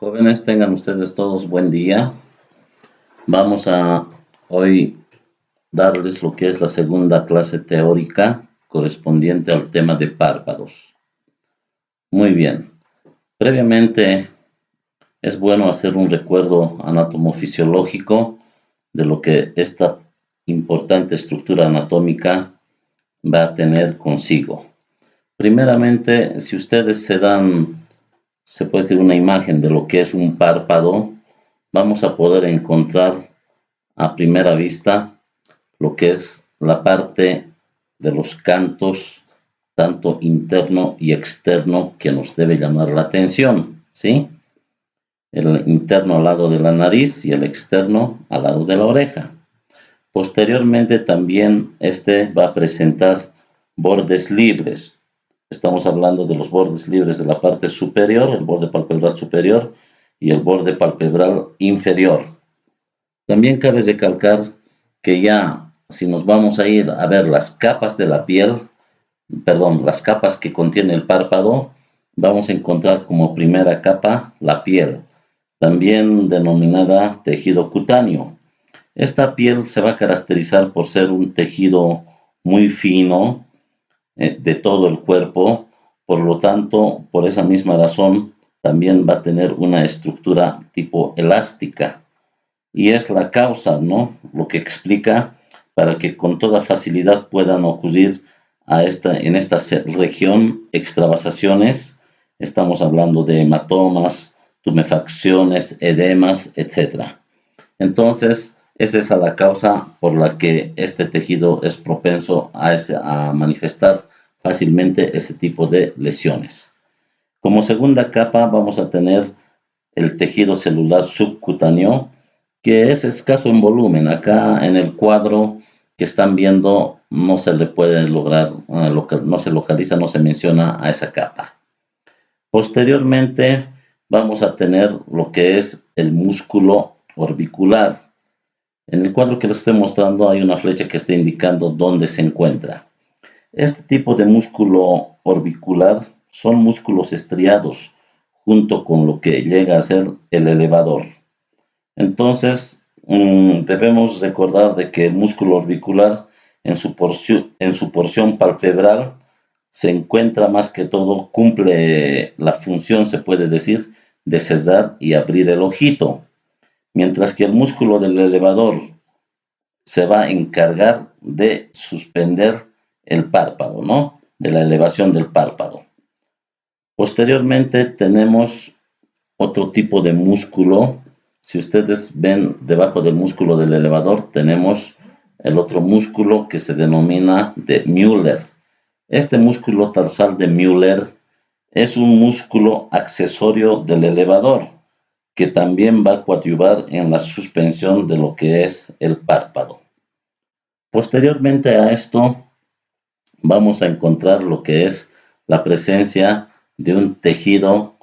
Jóvenes, tengan ustedes todos buen día. Vamos a hoy darles lo que es la segunda clase teórica correspondiente al tema de párpados. Muy bien. Previamente es bueno hacer un recuerdo anatomofisiológico de lo que esta importante estructura anatómica va a tener consigo. Primeramente, si ustedes se puede decir una imagen de lo que es un párpado, vamos a poder encontrar a primera vista lo que es la parte de los cantos, tanto interno y externo, que nos debe llamar la atención, ¿sí? El interno al lado de la nariz y el externo al lado de la oreja. Posteriormente también va a presentar bordes libres. Estamos hablando de los bordes libres de la parte superior, el borde palpebral superior y el borde palpebral inferior. También cabe recalcar que ya si nos vamos a ir a ver las capas de la piel, las capas que contiene el párpado, vamos a encontrar como primera capa la piel, también denominada tejido cutáneo. Esta piel se va a caracterizar por ser un tejido muy fino de todo el cuerpo, por lo tanto, por esa misma razón, también va a tener una estructura tipo elástica. Y es la causa, ¿no?, lo que explica para que con toda facilidad puedan ocurrir en esta región extravasaciones. Estamos hablando de hematomas, tumefacciones, edemas, etc. Entonces, esa es la causa por la que este tejido es propenso a manifestar fácilmente ese tipo de lesiones. Como segunda capa vamos a tener el tejido celular subcutáneo, que es escaso en volumen. Acá en el cuadro que están viendo no se le puede lograr, no se localiza, no se menciona a esa capa. Posteriormente vamos a tener lo que es el músculo orbicular. En el cuadro que les estoy mostrando hay una flecha que está indicando dónde se encuentra. Este tipo de músculo orbicular son músculos estriados junto con lo que llega a ser el elevador. Entonces, debemos recordar de que el músculo orbicular en su porción palpebral se encuentra más que todo, cumple la función, se puede decir, de cerrar y abrir el ojito, mientras que el músculo del elevador se va a encargar de suspender el párpado, ¿no?, de la elevación del párpado. Posteriormente tenemos otro tipo de músculo. Si ustedes ven debajo del músculo del elevador, tenemos el otro músculo que se denomina de Müller. Este músculo tarsal de Müller es un músculo accesorio del elevador, que también va a coadyuvar en la suspensión de lo que es el párpado. Posteriormente a esto, vamos a encontrar lo que es la presencia de un tejido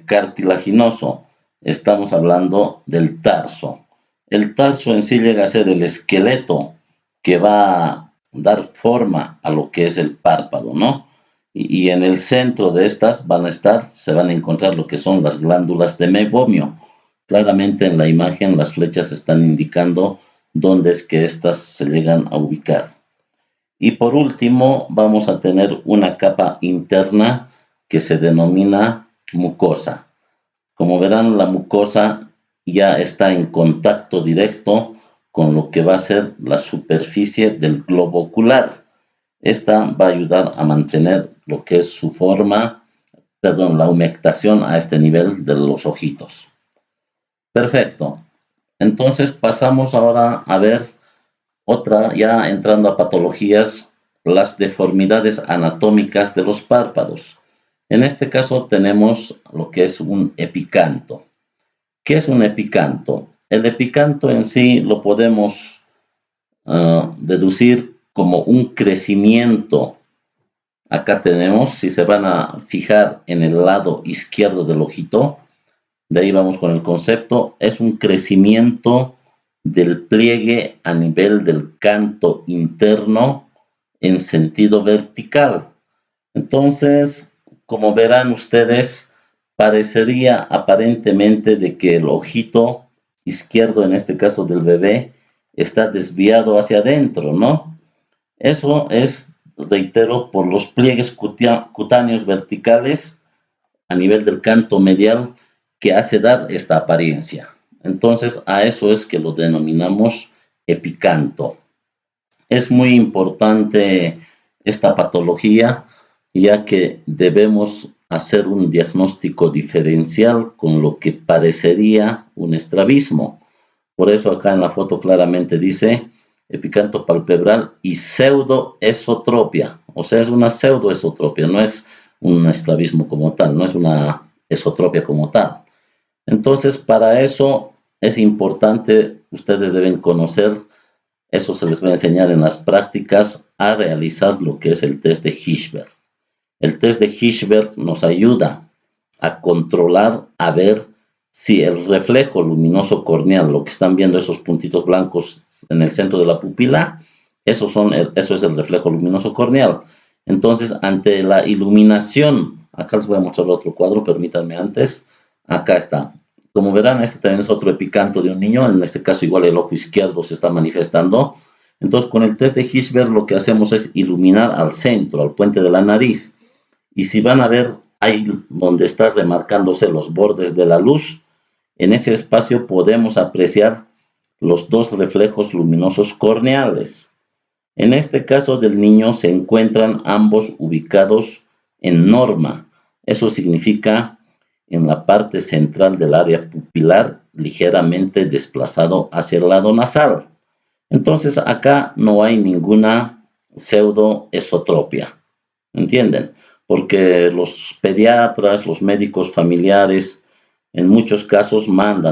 cartilaginoso. Estamos hablando del tarso. El tarso en sí llega a ser el esqueleto que va a dar forma a lo que es el párpado, ¿no? Y en el centro de estas se van a encontrar lo que son las glándulas de meiomio. Claramente en la imagen las flechas están indicando dónde es que estas se llegan a ubicar. Y por último vamos a tener una capa interna que se denomina mucosa. Como verán, la mucosa ya está en contacto directo con lo que va a ser la superficie del globo ocular. Esta va a ayudar a mantener lo que es su forma, la humectación a este nivel de los ojitos. Perfecto. Entonces pasamos ahora a ver otra, ya entrando a patologías, las deformidades anatómicas de los párpados. En este caso tenemos lo que es un epicanto. ¿Qué es un epicanto? El epicanto en sí lo podemos deducir como un crecimiento. Acá tenemos, si se van a fijar en el lado izquierdo del ojito, de ahí vamos con el concepto, es un crecimiento del pliegue a nivel del canto interno en sentido vertical. Entonces, como verán ustedes, parecería aparentemente de que el ojito izquierdo, en este caso del bebé, está desviado hacia adentro, ¿no? Eso es, reitero, por los pliegues cutáneos verticales a nivel del canto medial que hace dar esta apariencia. Entonces, a eso es que lo denominamos epicanto. Es muy importante esta patología, ya que debemos hacer un diagnóstico diferencial con lo que parecería un estrabismo. Por eso acá en la foto claramente dice epicanto palpebral y pseudoesotropia. O sea, es una pseudoesotropia, no es un estrabismo como tal, no es una esotropia como tal. Entonces, para eso es importante, ustedes deben conocer, eso se les va a enseñar en las prácticas, a realizar lo que es el test de Hirschberg. El test de Hirschberg nos ayuda a controlar, a ver si el reflejo luminoso corneal, lo que están viendo esos puntitos blancos en el centro de la pupila, eso es el reflejo luminoso corneal. Entonces, ante la iluminación, acá les voy a mostrar otro cuadro, permítanme antes, acá está. Como verán, este también es otro epicanto de un niño, en este caso igual el ojo izquierdo se está manifestando. Entonces, con el test de Hirschberg lo que hacemos es iluminar al centro, al puente de la nariz. Y si van a ver ahí donde están remarcándose los bordes de la luz, en ese espacio podemos apreciar los dos reflejos luminosos corneales. En este caso del niño se encuentran ambos ubicados en norma. Eso significa en la parte central del área pupilar, ligeramente desplazado hacia el lado nasal. Entonces acá no hay ninguna pseudoesotropia. ¿Entienden? Porque los pediatras, los médicos familiares, en muchos casos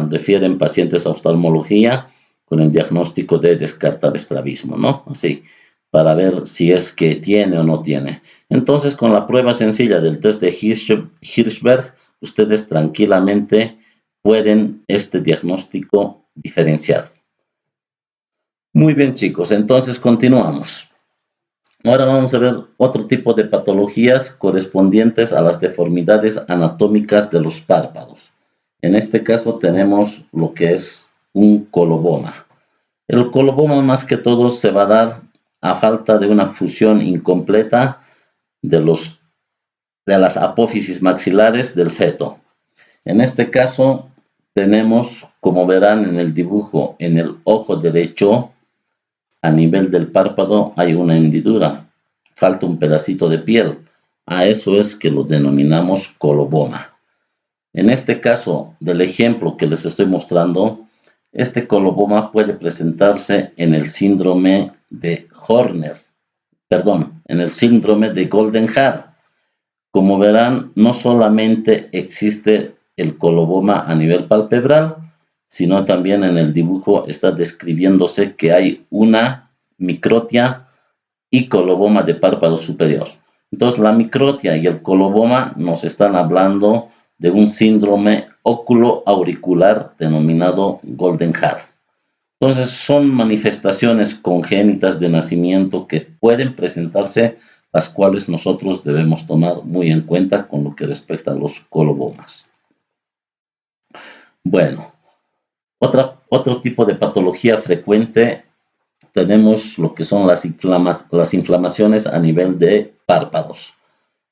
refieren pacientes a oftalmología con el diagnóstico de descartar estrabismo, ¿no? Así, para ver si es que tiene o no tiene. Entonces, con la prueba sencilla del test de Hirschberg, ustedes tranquilamente pueden este diagnóstico diferenciar. Muy bien, chicos, entonces continuamos. Ahora vamos a ver otro tipo de patologías correspondientes a las deformidades anatómicas de los párpados. En este caso tenemos lo que es un coloboma. El coloboma más que todo se va a dar a falta de una fusión incompleta de las apófisis maxilares del feto. En este caso tenemos, como verán en el dibujo, en el ojo derecho, a nivel del párpado hay una hendidura, falta un pedacito de piel. A eso es que lo denominamos coloboma. En este caso del ejemplo que les estoy mostrando, este coloboma puede presentarse en el síndrome de en el síndrome de Goldenhar. Como verán, no solamente existe el coloboma a nivel palpebral, sino también en el dibujo está describiéndose que hay una microtia y coloboma de párpado superior. Entonces, la microtia y el coloboma nos están hablando de un síndrome óculo-auricular denominado Goldenhar. Entonces, son manifestaciones congénitas de nacimiento que pueden presentarse, las cuales nosotros debemos tomar muy en cuenta con lo que respecta a los colobomas. Bueno, otro tipo de patología frecuente tenemos lo que son las inflamaciones a nivel de párpados.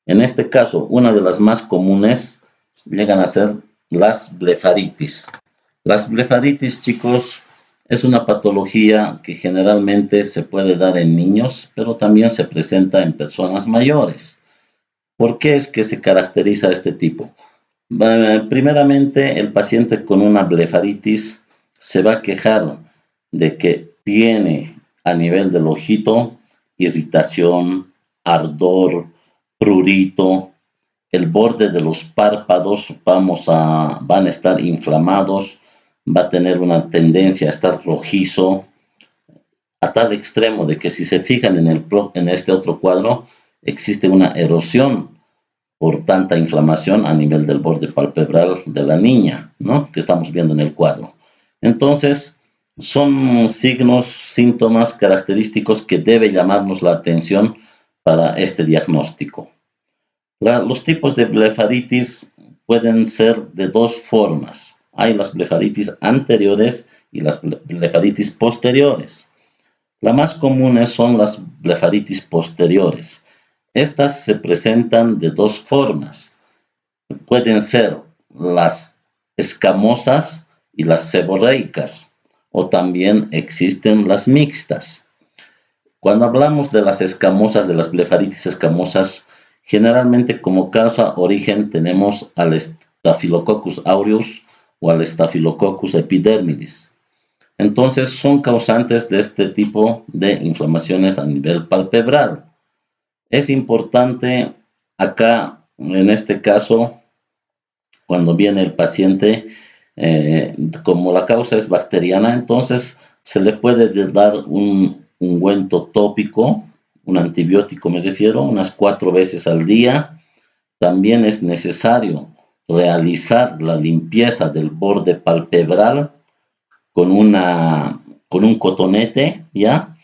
En este caso, una de las más comunes llegan a ser las blefaritis. Las blefaritis, chicos, es una patología que generalmente se puede dar en niños, pero también se presenta en personas mayores. ¿Por qué es que se caracteriza este tipo? Primeramente, el paciente con una blefaritis se va a quejar de que tiene a nivel del ojito irritación, ardor, prurito, el borde de los párpados van a estar inflamados, va a tener una tendencia a estar rojizo, a tal extremo de que si se fijan en este otro cuadro, existe una erosión por tanta inflamación a nivel del borde palpebral de la niña, ¿no? Que estamos viendo en el cuadro. Entonces, son signos, síntomas característicos que debe llamarnos la atención para este diagnóstico. Los tipos de blefaritis pueden ser de dos formas. Hay las blefaritis anteriores y las blefaritis posteriores. Las más comunes son las blefaritis posteriores. Estas se presentan de dos formas. Pueden ser las escamosas y las seborreicas, o también existen las mixtas. Cuando hablamos de las escamosas, de las blefaritis escamosas, generalmente como causa origen tenemos al Staphylococcus aureus o al Staphylococcus epidermidis. Entonces son causantes de este tipo de inflamaciones a nivel palpebral. Es importante acá, en este caso, cuando viene el paciente, como la causa es bacteriana, entonces se le puede dar un ungüento tópico, un antibiótico me refiero, unas 4 veces al día. También es necesario realizar la limpieza del borde palpebral con un cotonete, ¿ya?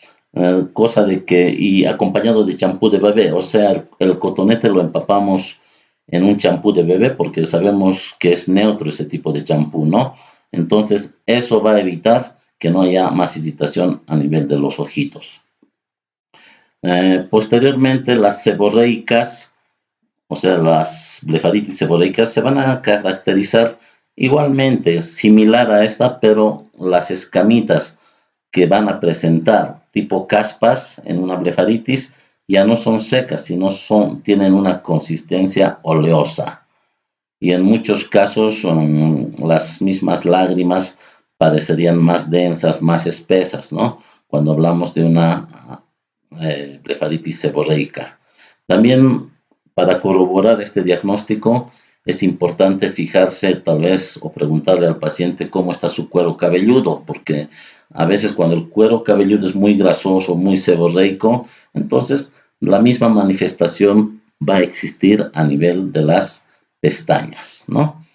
Cosa de que, y acompañado de champú de bebé, o sea, el cotonete lo empapamos en un champú de bebé porque sabemos que es neutro ese tipo de champú, ¿no? Entonces, eso va a evitar que no haya más irritación a nivel de los ojitos. Posteriormente, las seborreicas, o sea, las blefaritis seborreicas, se van a caracterizar igualmente, similar a esta, pero las escamitas que van a presentar tipo caspas en una blefaritis ya no son secas, sino tienen una consistencia oleosa. Y en muchos casos las mismas lágrimas parecerían más densas, más espesas, ¿no? Cuando hablamos de una blefaritis seborreica. También para corroborar este diagnóstico es importante fijarse tal vez o preguntarle al paciente cómo está su cuero cabelludo, porque a veces cuando el cuero cabelludo es muy grasoso, muy seborreico, entonces la misma manifestación va a existir a nivel de las pestañas, ¿no?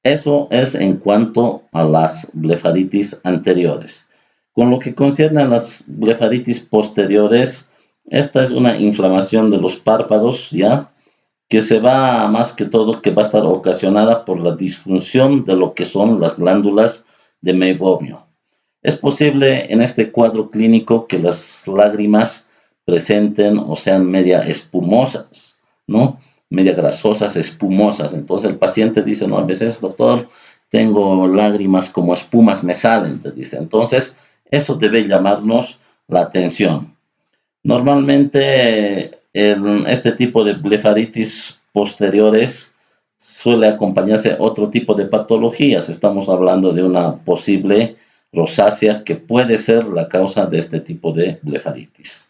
Eso es en cuanto a las blefaritis anteriores. Con lo que concierne a las blefaritis posteriores, esta es una inflamación de los párpados, ¿ya? Que se va, más que todo, que va a estar ocasionada por la disfunción de lo que son las glándulas de Meibomian. Es posible en este cuadro clínico que las lágrimas presenten o sean media espumosas, ¿no? Media grasosas, espumosas. Entonces el paciente dice, no, a veces, doctor, tengo lágrimas como espumas me salen, te dice. Entonces, eso debe llamarnos la atención. Normalmente, este tipo de blefaritis posteriores suele acompañarse otro tipo de patologías. Estamos hablando de una posible rosácea que puede ser la causa de este tipo de blefaritis.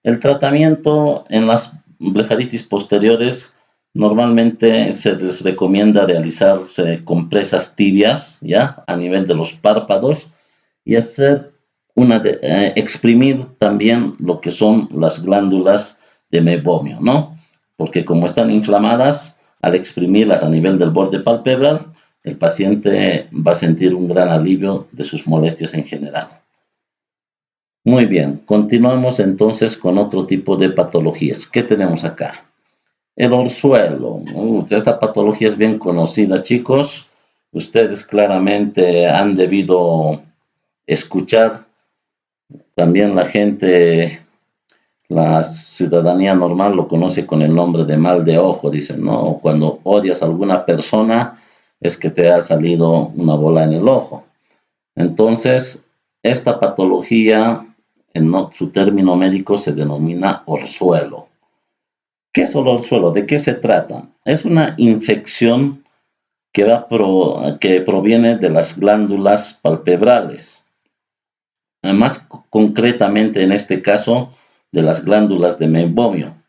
El tratamiento en las blefaritis posteriores normalmente se les recomienda realizarse compresas tibias, ¿ya? A nivel de los párpados y hacer exprimir también lo que son las glándulas de Meibomian, ¿no? Porque como están inflamadas, al exprimirlas a nivel del borde palpebral, el paciente va a sentir un gran alivio de sus molestias en general. Muy bien, continuamos entonces con otro tipo de patologías. ¿Qué tenemos acá? El orzuelo. Esta patología es bien conocida, chicos. Ustedes claramente han debido escuchar. También la gente, la ciudadanía normal lo conoce con el nombre de mal de ojo, dicen, ¿no? Cuando odias a alguna persona es que te ha salido una bola en el ojo. Entonces, esta patología, en su término médico, se denomina orzuelo. ¿Qué es el orzuelo? ¿De qué se trata? Es una infección que proviene de las glándulas palpebrales. Más concretamente, en este caso, de las glándulas de Meibomian.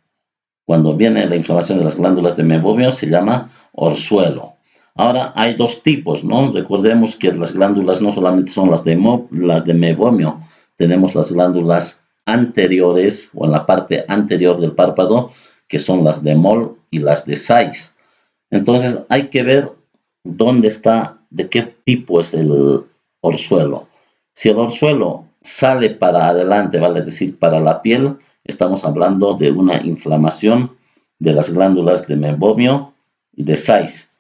Cuando viene la inflamación de las glándulas de Meibomian, se llama orzuelo. Ahora, hay dos tipos, ¿no? Recordemos que las glándulas no solamente son las de Meibomian, tenemos las glándulas anteriores o en la parte anterior del párpado, que son las de Moll y las de Saiz. Entonces, hay que ver dónde está, de qué tipo es el orzuelo. Si el orzuelo sale para adelante, vale decir, para la piel, estamos hablando de una inflamación de las glándulas de Meibomian y de 6.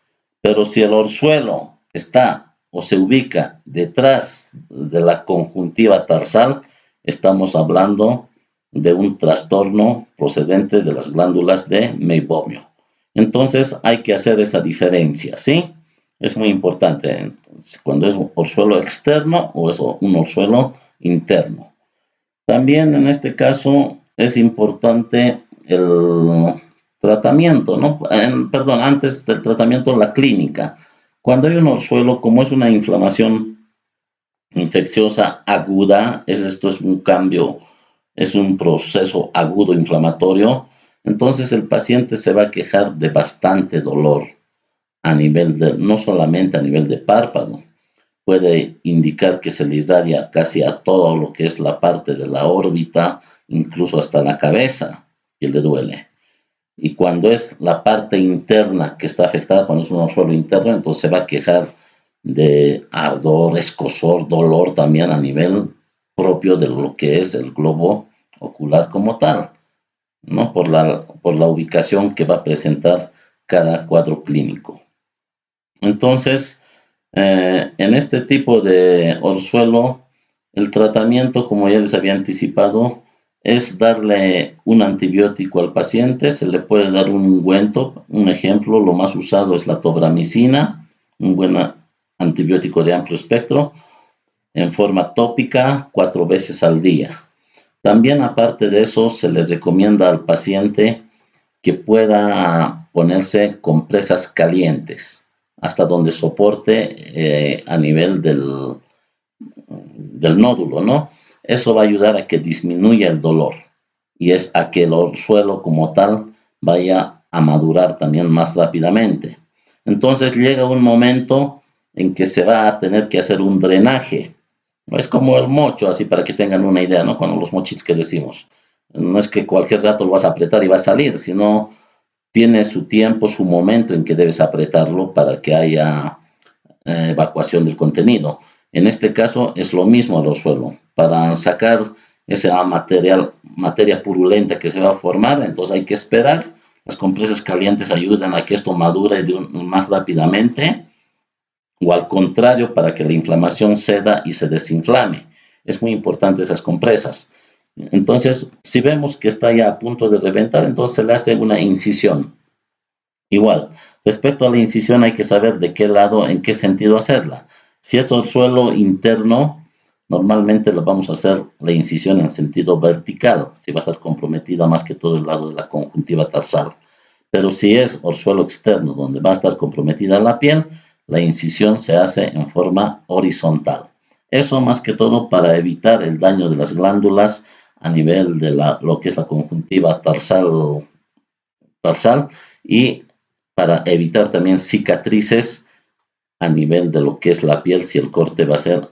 Pero si el orzuelo está o se ubica detrás de la conjuntiva tarsal, estamos hablando de un trastorno procedente de las glándulas de meibomio. Entonces hay que hacer esa diferencia, ¿sí? Es muy importante cuando es un orzuelo externo o es un orzuelo interno. También en este caso es importante el tratamiento, ¿no? Antes del tratamiento, la clínica. Cuando hay un orzuelo, como es una inflamación infecciosa aguda, esto es un cambio, es un proceso agudo inflamatorio, entonces el paciente se va a quejar de bastante dolor a nivel no solamente a nivel de párpado, puede indicar que se le irradia casi a todo lo que es la parte de la órbita, incluso hasta la cabeza, que le duele. Y cuando es la parte interna que está afectada, cuando es un orzuelo interno, entonces se va a quejar de ardor, escozor, dolor también a nivel propio de lo que es el globo ocular como tal, ¿no? Por la ubicación que va a presentar cada cuadro clínico. Entonces, en este tipo de orzuelo, el tratamiento, como ya les había anticipado, es darle un antibiótico al paciente. Se le puede dar un ungüento. Un ejemplo, lo más usado es la tobramicina, un buen antibiótico de amplio espectro, en forma tópica 4 veces al día. También, aparte de eso, se le recomienda al paciente que pueda ponerse compresas calientes hasta donde soporte a nivel del nódulo, ¿no? Eso va a ayudar a que disminuya el dolor y es a que el orzuelo como tal vaya a madurar también más rápidamente. Entonces llega un momento en que se va a tener que hacer un drenaje. Es como el mocho, así para que tengan una idea, ¿no? Cuando los mochitos que decimos. No es que cualquier rato lo vas a apretar y va a salir, sino tiene su tiempo, su momento en que debes apretarlo para que haya evacuación del contenido. En este caso es lo mismo al orzuelo. Para sacar esa materia purulenta que se va a formar, entonces hay que esperar. Las compresas calientes ayudan a que esto madure más rápidamente, o al contrario, para que la inflamación ceda y se desinflame. Es muy importante esas compresas. Entonces, si vemos que está ya a punto de reventar, entonces se le hace una incisión. Igual, respecto a la incisión hay que saber de qué lado, en qué sentido hacerla. Si es orzuelo interno, normalmente le vamos a hacer la incisión en sentido vertical, si va a estar comprometida más que todo el lado de la conjuntiva tarsal. Pero si es orzuelo externo, donde va a estar comprometida la piel, la incisión se hace en forma horizontal. Eso más que todo para evitar el daño de las glándulas a nivel de lo que es la conjuntiva tarsal y para evitar también cicatrices a nivel de lo que es la piel si el corte va a ser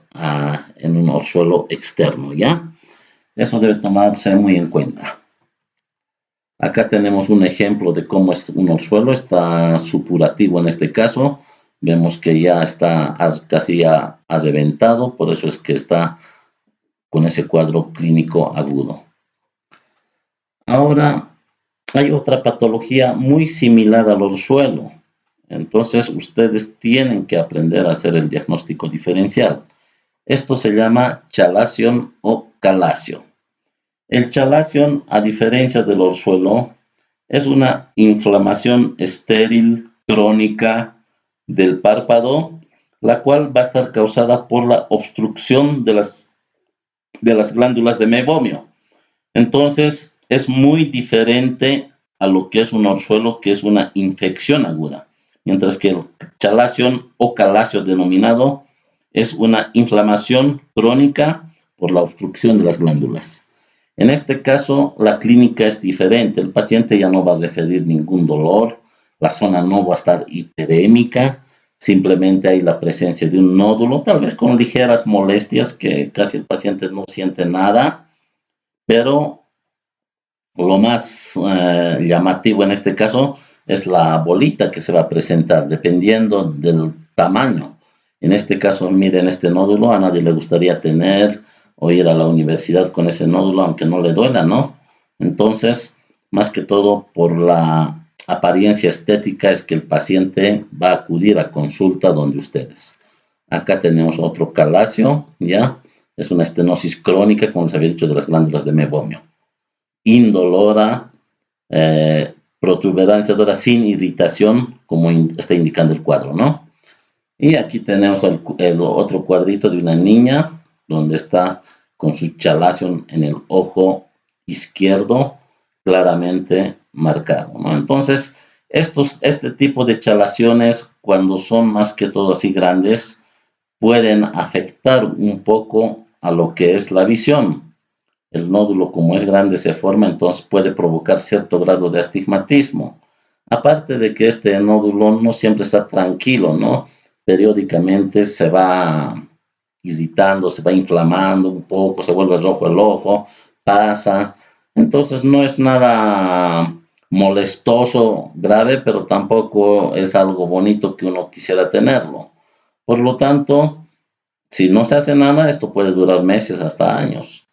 en un orzuelo externo, ¿ya? Eso debe tomarse muy en cuenta. Acá tenemos un ejemplo de cómo es un orzuelo, está supurativo en este caso. Vemos que ya está casi ya reventado, por eso es que está con ese cuadro clínico agudo. Ahora, hay otra patología muy similar al orzuelo. Entonces, ustedes tienen que aprender a hacer el diagnóstico diferencial. Esto se llama chalación o calacio. El chalación, a diferencia del orzuelo, es una inflamación estéril crónica del párpado, la cual va a estar causada por la obstrucción de las glándulas de meibomio. Entonces, es muy diferente a lo que es un orzuelo, que es una infección aguda, mientras que el chalación o calacio denominado es una inflamación crónica por la obstrucción de las glándulas. En este caso, la clínica es diferente. El paciente ya no va a referir ningún dolor, la zona no va a estar hiperémica, simplemente hay la presencia de un nódulo, tal vez con ligeras molestias que casi el paciente no siente nada, pero lo más llamativo en este caso es la bolita que se va a presentar, dependiendo del tamaño. En este caso, miren este nódulo, a nadie le gustaría tener o ir a la universidad con ese nódulo, aunque no le duela, ¿no? Entonces, más que todo por la apariencia estética es que el paciente va a acudir a consulta donde ustedes. Acá tenemos otro calacio, ¿ya? Es una estenosis crónica, como les había dicho, de las glándulas de mebomio. Indolora, protuberancia dura sin irritación, como está indicando el cuadro, ¿no? Y aquí tenemos el otro cuadrito de una niña, donde está con su chalación en el ojo izquierdo, claramente marcado, ¿no? Entonces, este tipo de chalaciones, cuando son más que todo así grandes, pueden afectar un poco a lo que es la visión. El nódulo, como es grande, se forma, entonces puede provocar cierto grado de astigmatismo. Aparte de que este nódulo no siempre está tranquilo, ¿no? Periódicamente se va irritando, se va inflamando un poco, se vuelve rojo el ojo, pasa. Entonces no es nada molestoso, grave, pero tampoco es algo bonito que uno quisiera tenerlo. Por lo tanto, si no se hace nada, esto puede durar meses hasta años.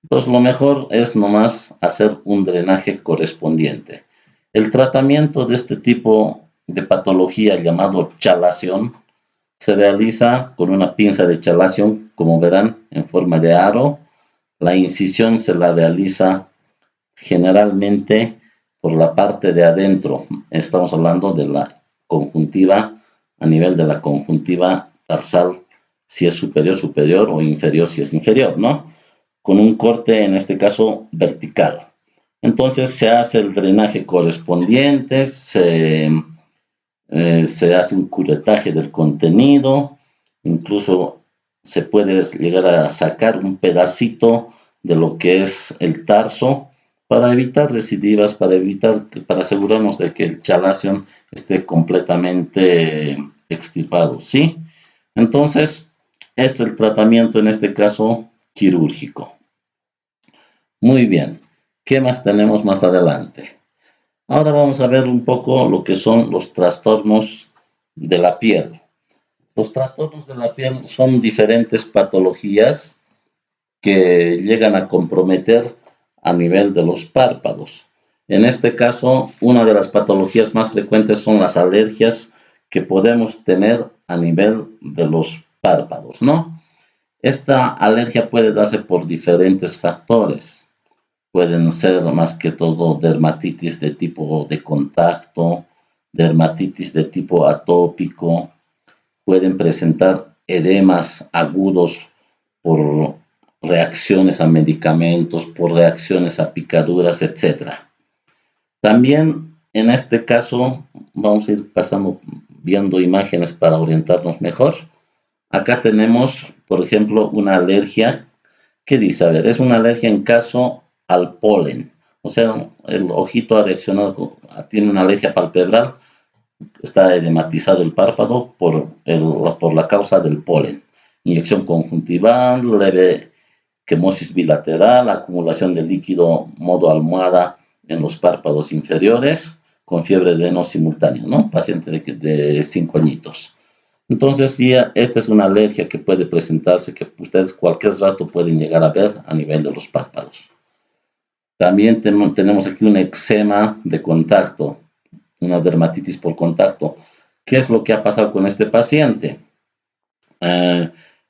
Entonces, lo mejor es nomás hacer un drenaje correspondiente. El tratamiento de este tipo de patología llamado chalación se realiza con una pinza de chalación, como verán, en forma de aro. La incisión se la realiza generalmente por la parte de adentro. Estamos hablando de la conjuntiva, a nivel de la conjuntiva tarsal, si es superior, superior, o inferior, si es inferior, ¿no? Con un corte, en este caso, vertical. Entonces se hace el drenaje correspondiente, se hace un curetaje del contenido, incluso se puede llegar a sacar un pedacito de lo que es el tarso para evitar recidivas, para asegurarnos de que el chalación esté completamente extirpado, ¿sí? Entonces, es el tratamiento en este caso quirúrgico. Muy bien, ¿qué más tenemos más adelante? Ahora vamos a ver un poco lo que son los trastornos de la piel. Los trastornos de la piel son diferentes patologías que llegan a comprometer a nivel de los párpados. En este caso, una de las patologías más frecuentes son las alergias que podemos tener a nivel de los párpados, ¿no? Esta alergia puede darse por diferentes factores. Pueden ser más que todo dermatitis de tipo de contacto, dermatitis de tipo atópico, pueden presentar edemas agudos por reacciones a medicamentos, por reacciones a picaduras, etc. También en este caso vamos a ir pasando viendo imágenes para orientarnos mejor. Acá tenemos, por ejemplo, una alergia. ¿Qué dice? A ver, es una alergia en caso al polen. O sea, el ojito ha reaccionado, tiene una alergia palpebral, está edematizado el párpado por la causa del polen. Inyección conjuntival, leve quemosis bilateral, acumulación de líquido modo almohada en los párpados inferiores, con fiebre de no simultánea, ¿no? Paciente de 5 añitos. Entonces, ya esta es una alergia que puede presentarse, que ustedes cualquier rato pueden llegar a ver a nivel de los párpados. También tenemos aquí un eczema de contacto, una dermatitis por contacto. ¿Qué es lo que ha pasado con este paciente?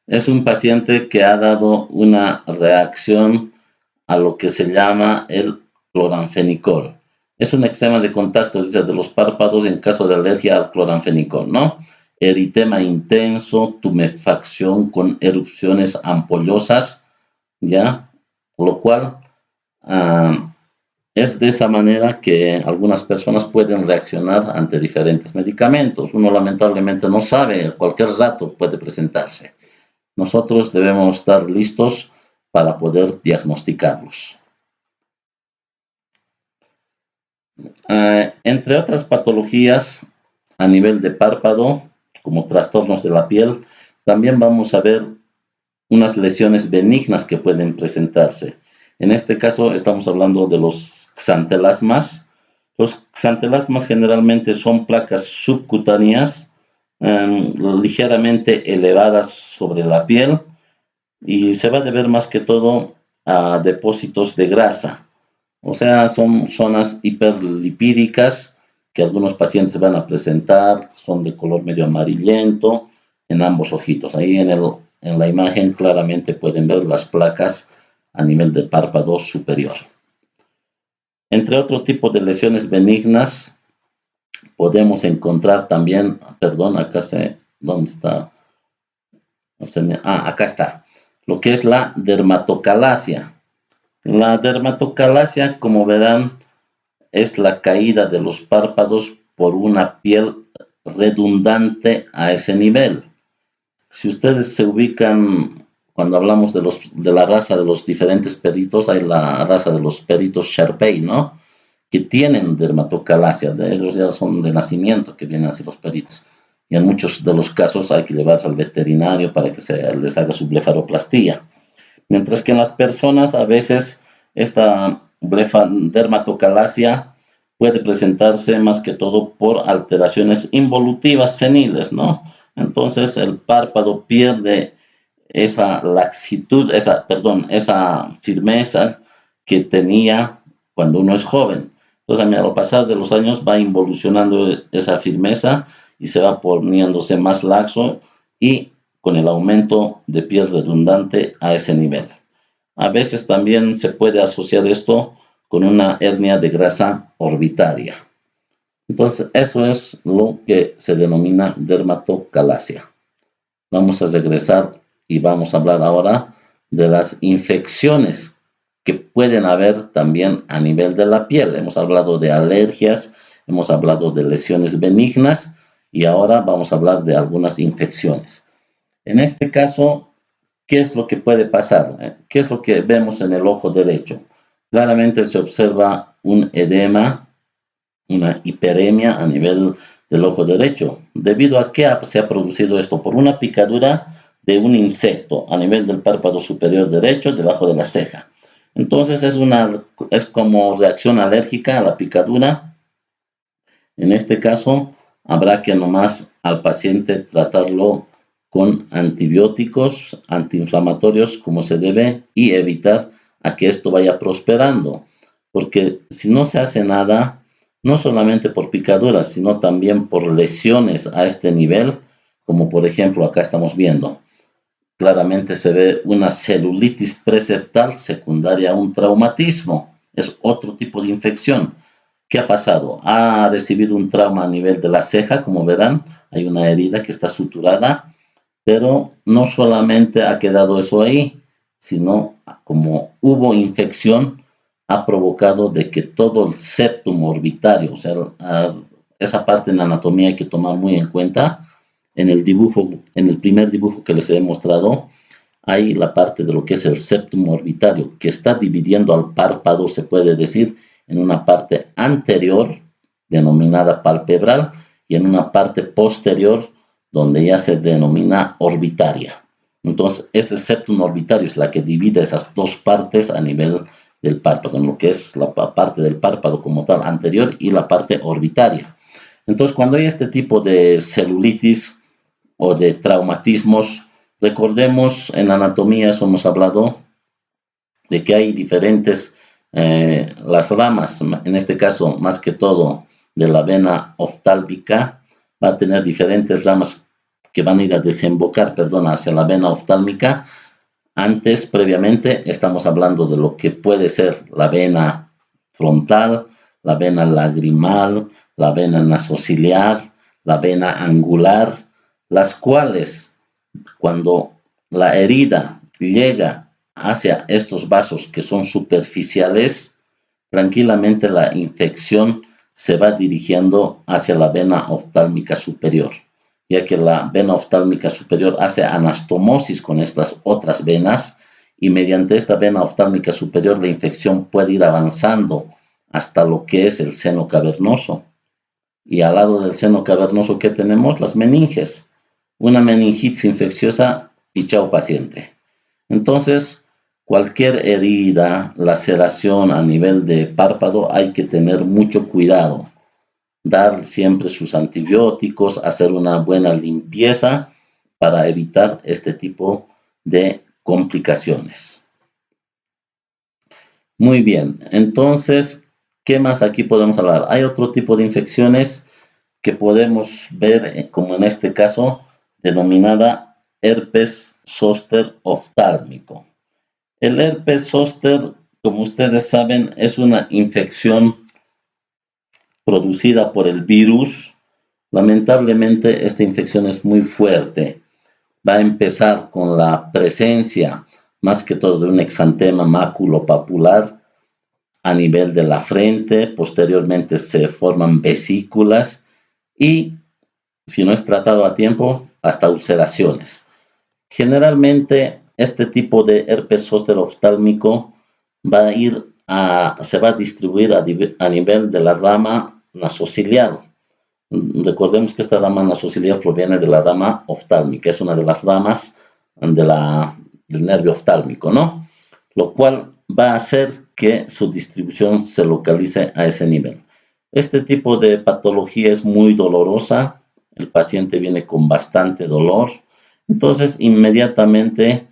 Es un paciente que ha dado una reacción a lo que se llama el cloranfenicol. Es un eczema de contacto, dice, de los párpados en caso de alergia al cloranfenicol, ¿no? Eritema intenso, tumefacción con erupciones ampollosas, ¿ya? Lo cual es de esa manera que algunas personas pueden reaccionar ante diferentes medicamentos. Uno lamentablemente no sabe, cualquier rato puede presentarse. Nosotros debemos estar listos para poder diagnosticarlos. Entre otras patologías a nivel de párpado, como trastornos de la piel, también vamos a ver unas lesiones benignas que pueden presentarse. En este caso estamos hablando de los xantelasmas. Los xantelasmas generalmente son placas subcutáneas ligeramente elevadas sobre la piel y se va a deber más que todo a depósitos de grasa. O sea, son zonas hiperlipídicas que algunos pacientes van a presentar, son de color medio amarillento en ambos ojitos. Ahí en la imagen claramente pueden ver las placas a nivel del párpado superior. Entre otro tipo de lesiones benignas, podemos encontrar también, perdón, ¿dónde está? Acá está, lo que es la dermatocalasia. La dermatocalasia, como verán, es la caída de los párpados por una piel redundante a ese nivel. Si ustedes se ubican, cuando hablamos de la raza de los diferentes peritos, hay la raza de los peritos Sharpei, ¿no? Que tienen dermatocalasia, de ellos ya son de nacimiento que vienen así los peritos. Y en muchos de los casos hay que llevarse al veterinario para que les haga su blefaroplastía. Mientras que en las personas a veces esta dermatocalasia puede presentarse más que todo por alteraciones involutivas seniles, ¿no? Entonces el párpado pierde esa laxitud, esa firmeza que tenía cuando uno es joven. Entonces al pasar de los años va involucionando esa firmeza y se va poniéndose más laxo y con el aumento de piel redundante a ese nivel. A veces también se puede asociar esto con una hernia de grasa orbitaria. Entonces, eso es lo que se denomina dermatocalasia. Vamos a regresar y vamos a hablar ahora de las infecciones que pueden haber también a nivel de la piel. Hemos hablado de alergias, hemos hablado de lesiones benignas y ahora vamos a hablar de algunas infecciones. En este caso, ¿qué es lo que puede pasar? ¿Qué es lo que vemos en el ojo derecho? Claramente se observa un edema, una hiperemia a nivel del ojo derecho. ¿Debido a qué se ha producido esto? Por una picadura de un insecto a nivel del párpado superior derecho, debajo de la ceja. Entonces es como reacción alérgica a la picadura. En este caso, habrá que nomás al paciente tratarlo con antibióticos, antiinflamatorios como se debe y evitar a que esto vaya prosperando. Porque si no se hace nada, no solamente por picaduras, sino también por lesiones a este nivel, como por ejemplo acá estamos viendo. Claramente se ve una celulitis preseptal secundaria a un traumatismo. Es otro tipo de infección. ¿Qué ha pasado? Ha recibido un trauma a nivel de la ceja, como verán, hay una herida que está suturada, pero no solamente ha quedado eso ahí, sino como hubo infección, ha provocado de que todo el septum orbitario, o sea, esa parte en la anatomía hay que tomar muy en cuenta. En el dibujo, en el primer dibujo que les he mostrado, hay la parte de lo que es el septum orbitario, que está dividiendo al párpado, se puede decir, en una parte anterior, denominada palpebral, y en una parte posterior, donde ya se denomina orbitaria. Entonces, ese septum orbitario es la que divide esas dos partes a nivel del párpado, en lo que es la parte del párpado como tal anterior y la parte orbitaria. Entonces, cuando hay este tipo de celulitis o de traumatismos, recordemos en anatomía, eso hemos hablado, de que hay diferentes, las ramas, en este caso más que todo de la vena oftálmica, va a tener diferentes ramas que van a ir a desembocar, hacia la vena oftálmica. Antes, previamente, estamos hablando de lo que puede ser la vena frontal, la vena lagrimal, la vena nasociliar, la vena angular, las cuales, cuando la herida llega hacia estos vasos que son superficiales, tranquilamente la infección se va dirigiendo hacia la vena oftálmica superior, ya que la vena oftálmica superior hace anastomosis con estas otras venas y mediante esta vena oftálmica superior la infección puede ir avanzando hasta lo que es el seno cavernoso. Y al lado del seno cavernoso, ¿qué tenemos? Las meninges. Una meningitis infecciosa y chao paciente. Entonces, cualquier herida, laceración a nivel de párpado, hay que tener mucho cuidado. Dar siempre sus antibióticos, hacer una buena limpieza para evitar este tipo de complicaciones. Muy bien, entonces, ¿Qué más aquí podemos hablar? Hay otro tipo de infecciones que podemos ver, como en este caso, denominada herpes zóster oftálmico. El herpes zóster, como ustedes saben, es una infección producida por el virus. Lamentablemente, esta infección es muy fuerte. Va a empezar con la presencia, más que todo, de un exantema maculopapular a nivel de la frente. Posteriormente se forman vesículas y, si no es tratado a tiempo, hasta ulceraciones. Generalmente, este tipo de herpes zóster oftálmico se va a distribuir a nivel de la rama nasociliar. Recordemos que esta rama nasociliar proviene de la rama oftálmica, es una de las ramas del nervio oftálmico, ¿no? Lo cual va a hacer que su distribución se localice a ese nivel. Este tipo de patología es muy dolorosa, el paciente viene con bastante dolor, entonces inmediatamente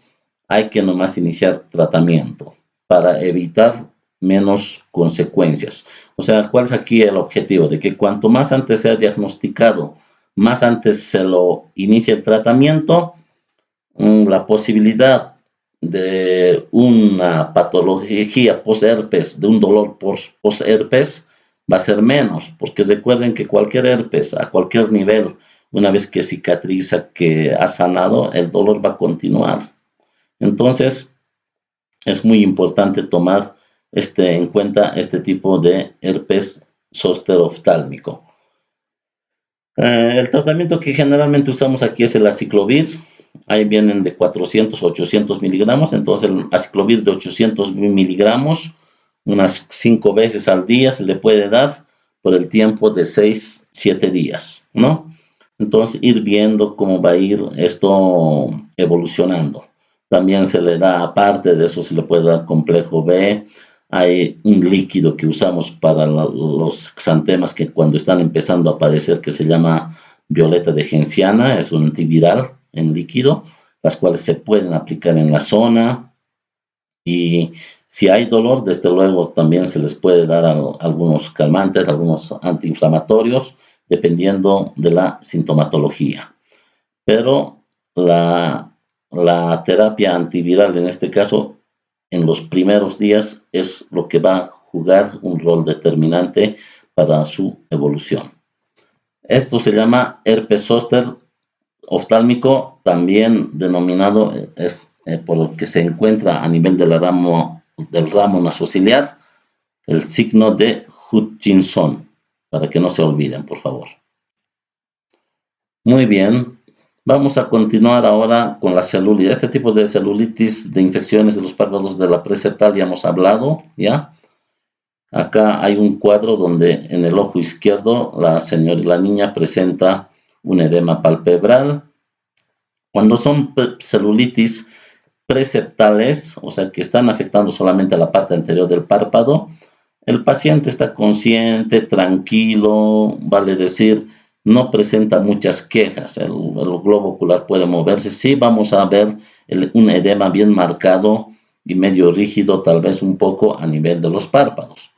hay que nomás iniciar tratamiento para evitar menos consecuencias. O sea, ¿cuál es aquí el objetivo? De que cuanto más antes sea diagnosticado, más antes se lo inicie el tratamiento, la posibilidad de una patología post-herpes, de un dolor post-herpes, va a ser menos, porque recuerden que cualquier herpes a cualquier nivel, una vez que cicatriza, que ha sanado, el dolor va a continuar. Entonces, es muy importante tomar en cuenta este tipo de herpes zóster oftálmico. El tratamiento que generalmente usamos aquí es el aciclovir. Ahí vienen de 400 a 800 miligramos. Entonces, el aciclovir de 800 miligramos, unas 5 veces al día se le puede dar por el tiempo de 6-7 días, ¿no? Entonces, ir viendo cómo va a ir esto evolucionando. También se le da, aparte de eso, se le puede dar complejo B. Hay un líquido que usamos para los exantemas que cuando están empezando a aparecer, que se llama violeta de genciana, es un antiviral en líquido, las cuales se pueden aplicar en la zona. Y si hay dolor, desde luego también se les puede dar algunos calmantes, algunos antiinflamatorios, dependiendo de la sintomatología. Pero la terapia antiviral, en este caso, en los primeros días, es lo que va a jugar un rol determinante para su evolución. Esto se llama herpes zóster oftálmico, también denominado por lo que se encuentra a nivel del ramo nasociliar, el signo de Hutchinson, para que no se olviden, por favor. Muy bien, vamos a continuar ahora con la celulitis. Este tipo de celulitis, de infecciones de los párpados de la preseptal, ya hemos hablado, ¿ya? Acá hay un cuadro donde en el ojo izquierdo la niña presenta un edema palpebral. Cuando son celulitis preseptales, o sea que están afectando solamente a la parte anterior del párpado, el paciente está consciente, tranquilo, vale decir, no presenta muchas quejas, el globo ocular puede moverse. Sí vamos a ver un edema bien marcado y medio rígido, tal vez un poco a nivel de los párpados.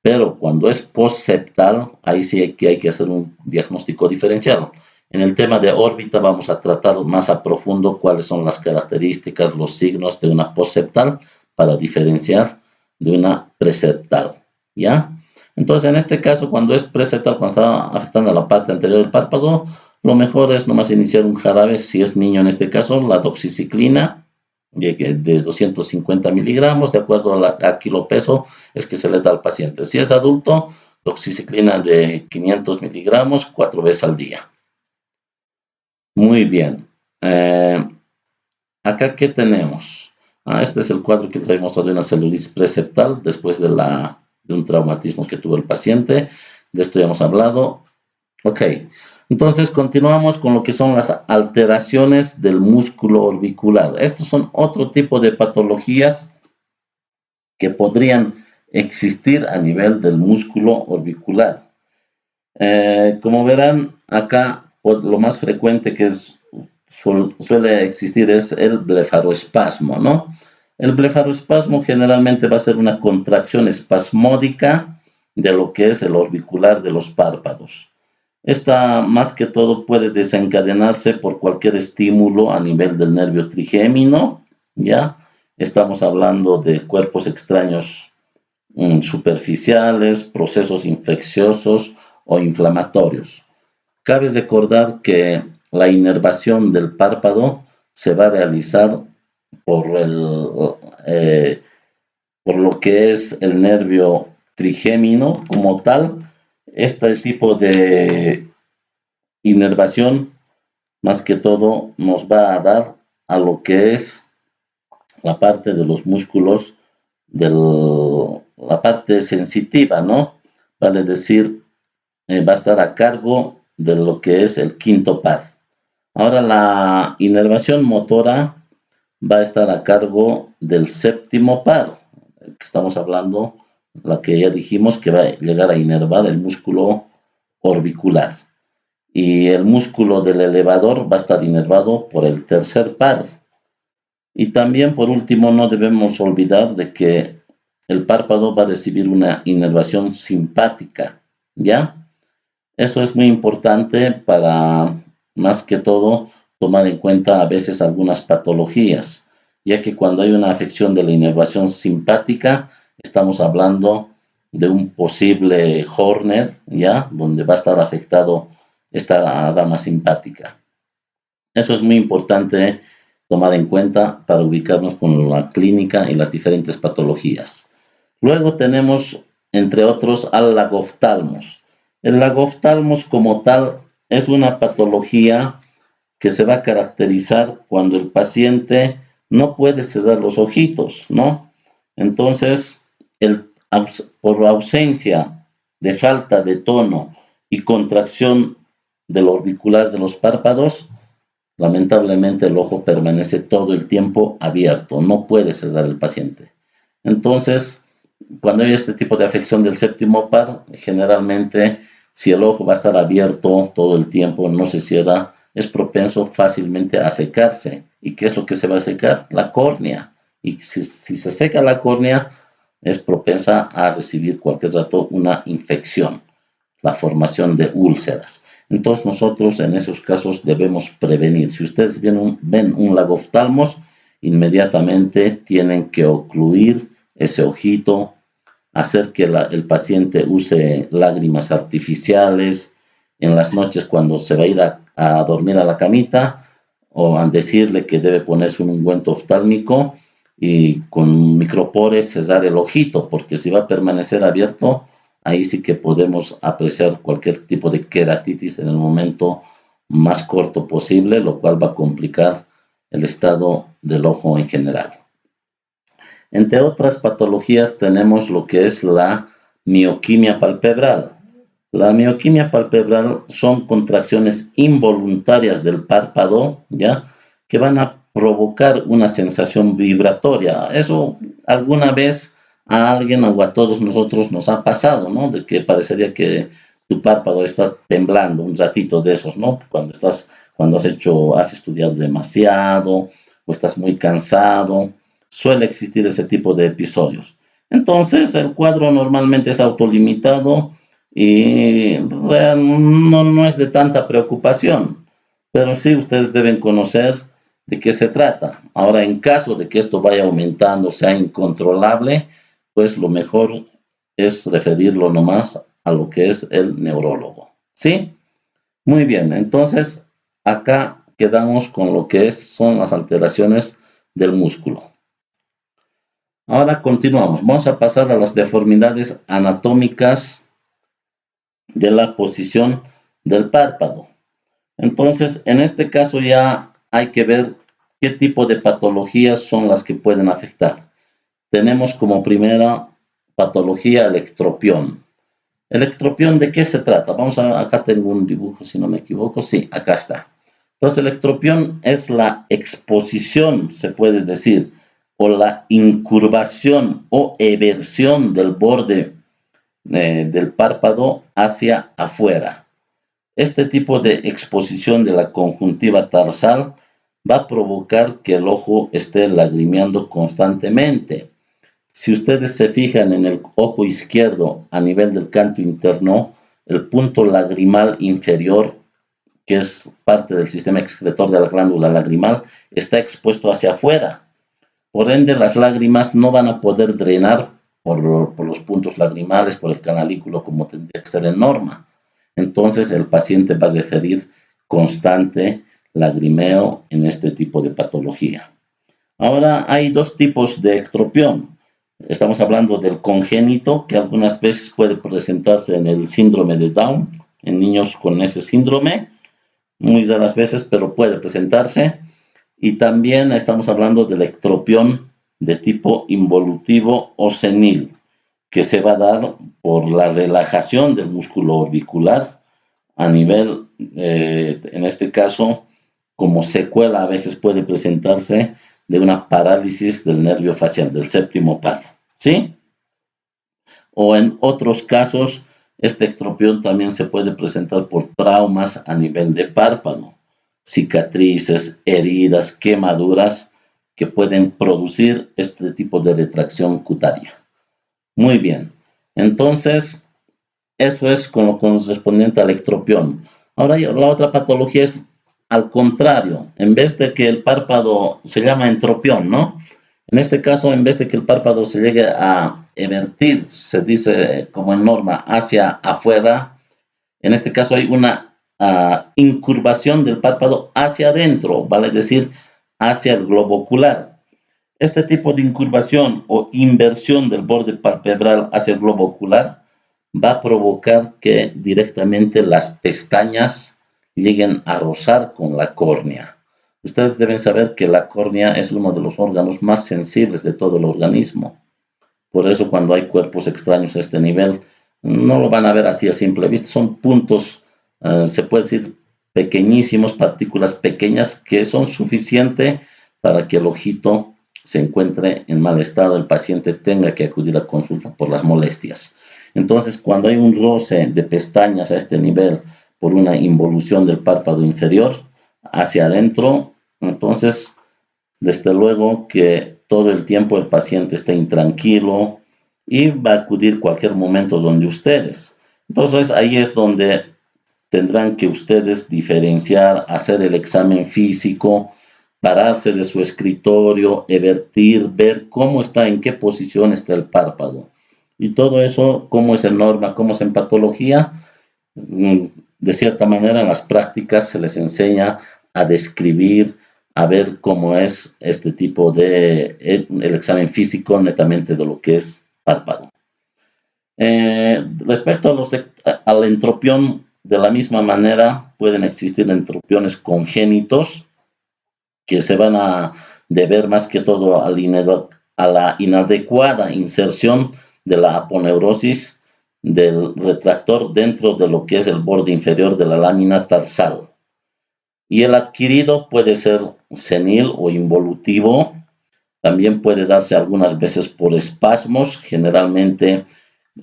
Pero cuando es postseptal, ahí sí hay que hacer un diagnóstico diferencial. En el tema de órbita vamos a tratar más a profundo cuáles son las características, los signos de una postseptal para diferenciar de una preseptal, ¿ya? Entonces, en este caso, cuando es preseptal, cuando está afectando a la parte anterior del párpado, lo mejor es nomás iniciar un jarabe, si es niño en este caso, la doxiciclina de 250 miligramos, de acuerdo a kilopeso, es que se le da al paciente. Si es adulto, doxiciclina de 500 miligramos 4 veces al día. Muy bien. Acá, ¿qué tenemos? Este es el cuadro que les había mostrado de una celulitis preseptal después de un traumatismo que tuvo el paciente. De esto ya hemos hablado. Ok. Entonces, continuamos con lo que son las alteraciones del músculo orbicular. Estos son otro tipo de patologías que podrían existir a nivel del músculo orbicular. Como verán, acá lo más frecuente que suele existir es el blefaroespasmo, ¿no? El blefaroespasmo generalmente va a ser una contracción espasmódica de lo que es el orbicular de los párpados. Esta más que todo puede desencadenarse por cualquier estímulo a nivel del nervio trigémino, ¿ya? Estamos hablando de cuerpos extraños superficiales, procesos infecciosos o inflamatorios. Cabe recordar que la inervación del párpado se va a realizar por, por lo que es el nervio trigémino como tal. Este tipo de inervación, más que todo, nos va a dar a lo que es la parte de los músculos, la parte sensitiva, ¿no? Vale decir, va a estar a cargo de lo que es el quinto par. Ahora la inervación motora va a estar a cargo del séptimo par, que estamos hablando, la que ya dijimos que va a llegar a inervar el músculo orbicular. Y el músculo del elevador va a estar inervado por el tercer par. Y también, por último, no debemos olvidar de que el párpado va a recibir una inervación simpática, ¿ya? Eso es muy importante para, más que todo, tomar en cuenta a veces algunas patologías, ya que cuando hay una afección de la inervación simpática, estamos hablando de un posible Horner, ¿ya? Donde va a estar afectado esta rama simpática. Eso es muy importante tomar en cuenta para ubicarnos con la clínica y las diferentes patologías. Luego tenemos, entre otros, al lagoftalmos. El lagoftalmos como tal es una patología que se va a caracterizar cuando el paciente no puede cerrar los ojitos, ¿no? Entonces, por ausencia de falta de tono y contracción del orbicular de los párpados, lamentablemente el ojo permanece todo el tiempo abierto, no puede cerrar el paciente. Entonces, cuando hay este tipo de afección del séptimo par, generalmente si el ojo va a estar abierto todo el tiempo, no se cierra, es propenso fácilmente a secarse. ¿Y qué es lo que se va a secar? La córnea. Y si se seca la córnea, es propensa a recibir cualquier rato una infección, la formación de úlceras. Entonces nosotros en esos casos debemos prevenir. Si ustedes ven un lagoftalmos, inmediatamente tienen que ocluir ese ojito, hacer que el paciente use lágrimas artificiales en las noches cuando se va a ir a dormir a la camita, o a decirle que debe ponerse un ungüento oftálmico y con micropores cerrar el ojito, porque si va a permanecer abierto, ahí sí que podemos apreciar cualquier tipo de queratitis en el momento más corto posible, lo cual va a complicar el estado del ojo en general. Entre otras patologías tenemos lo que es la mioquimia palpebral. La mioquimia palpebral son contracciones involuntarias del párpado, ¿ya? Que van a provocar una sensación vibratoria. Eso alguna vez a alguien o a todos nosotros nos ha pasado, ¿no? De que parecería que tu párpado está temblando un ratito de esos, ¿no? Cuando has estudiado demasiado o estás muy cansado, suele existir ese tipo de episodios. Entonces, el cuadro normalmente es autolimitado y no es de tanta preocupación, pero sí ustedes deben conocer de qué se trata. Ahora, en caso de que esto vaya aumentando, sea incontrolable, pues lo mejor es referirlo nomás a lo que es el neurólogo. ¿Sí? Muy bien, entonces acá quedamos con lo que son las alteraciones del músculo. Ahora continuamos. Vamos a pasar a las deformidades anatómicas de la posición del párpado. Entonces, en este caso ya hay que ver qué tipo de patologías son las que pueden afectar. Tenemos como primera patología el ectropión. ¿El ectropión de qué se trata? Acá tengo un dibujo, si no me equivoco. Sí, acá está. Entonces, el ectropión es la exposición, se puede decir, o la incurvación o eversión del borde del párpado hacia afuera. Este tipo de exposición de la conjuntiva tarsal va a provocar que el ojo esté lagrimeando constantemente. Si ustedes se fijan en el ojo izquierdo a nivel del canto interno, el punto lagrimal inferior, que es parte del sistema excretor de la glándula lagrimal, está expuesto hacia afuera. Por ende, las lágrimas no van a poder drenar por los puntos lagrimales, por el canalículo, como tendría que ser en norma. Entonces, el paciente va a referir constante lagrimeo en este tipo de patología. Ahora, hay dos tipos de ectropión. Estamos hablando del congénito, que algunas veces puede presentarse en el síndrome de Down, en niños con ese síndrome, muy raras veces, pero puede presentarse. Y también estamos hablando del ectropión de tipo involutivo o senil, que se va a dar por la relajación del músculo orbicular a nivel, en este caso, como secuela a veces puede presentarse de una parálisis del nervio facial, del séptimo par, ¿sí? O en otros casos, este ectropión también se puede presentar por traumas a nivel de párpado, cicatrices, heridas, quemaduras que pueden producir este tipo de retracción cutánea. Muy bien, entonces eso es con lo correspondiente al ectropión. Ahora la otra patología es al contrario, en vez de que el párpado se llama entropión, ¿no? En este caso, en vez de que el párpado se llegue a evertir, se dice como en norma, hacia afuera, en este caso hay una incurvación del párpado hacia adentro, vale decir, hacia el globo ocular. Este tipo de incurvación o inversión del borde palpebral hacia el globo ocular va a provocar que directamente las pestañas lleguen a rozar con la córnea. Ustedes deben saber que la córnea es uno de los órganos más sensibles de todo el organismo. Por eso cuando hay cuerpos extraños a este nivel, no lo van a ver así a simple vista. Son puntos, se puede decir, pequeñísimos, partículas pequeñas que son suficientes para que el ojito se encuentre en mal estado, el paciente tenga que acudir a consulta por las molestias. Entonces, cuando hay un roce de pestañas a este nivel por una involución del párpado inferior hacia adentro, entonces, desde luego que todo el tiempo el paciente está intranquilo y va a acudir cualquier momento donde ustedes. Entonces, ahí es donde tendrán que ustedes diferenciar, hacer el examen físico, pararse de su escritorio, evertir, ver cómo está, en qué posición está el párpado. Y todo eso, cómo es en norma, cómo es en patología, de cierta manera en las prácticas se les enseña a describir, a ver cómo es este tipo de el examen físico netamente de lo que es párpado. Respecto al entropión, de la misma manera pueden existir entropiones congénitos que se van a deber más que todo a la inadecuada inserción de la aponeurosis del retractor dentro de lo que es el borde inferior de la lámina tarsal. Y el adquirido puede ser senil o involutivo, también puede darse algunas veces por espasmos, generalmente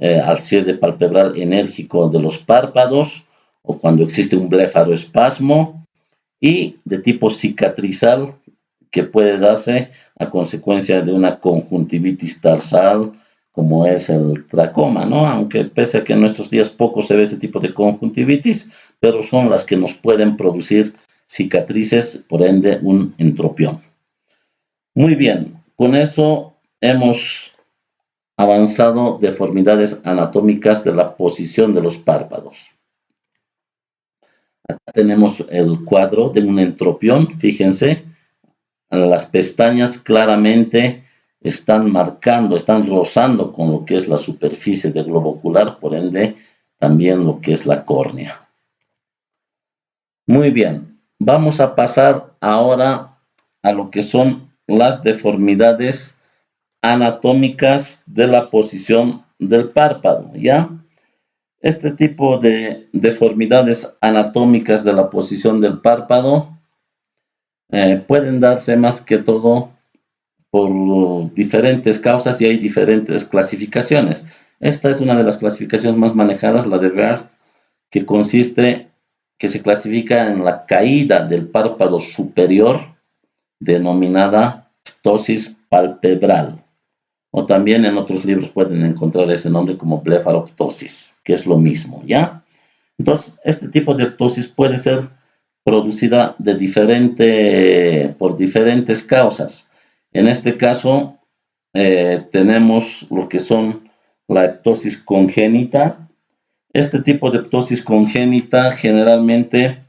al cierre palpebral enérgico de los párpados o cuando existe un blefaroespasmo, y de tipo cicatrizal que puede darse a consecuencia de una conjuntivitis tarsal, como es el tracoma, ¿no? Aunque pese a que en nuestros días poco se ve ese tipo de conjuntivitis, pero son las que nos pueden producir cicatrices, por ende un entropión. Muy bien, con eso hemos avanzado deformidades anatómicas de la posición de los párpados. Acá tenemos el cuadro de un entropión, fíjense, las pestañas claramente están marcando, están rozando con lo que es la superficie del globo ocular, por ende también lo que es la córnea. Muy bien, vamos a pasar ahora a lo que son las deformidades anatómicas de la posición del párpado, ¿ya? Este tipo de deformidades anatómicas de la posición del párpado pueden darse más que todo por diferentes causas y hay diferentes clasificaciones. Esta es una de las clasificaciones más manejadas, la de Werth, que se clasifica en la caída del párpado superior, denominada ptosis palpebral. O también en otros libros pueden encontrar ese nombre como blefaroptosis, que es lo mismo, ¿ya? Entonces, este tipo de ptosis puede ser producida por diferentes causas. En este caso, tenemos lo que son la ptosis congénita. Este tipo de ptosis congénita generalmente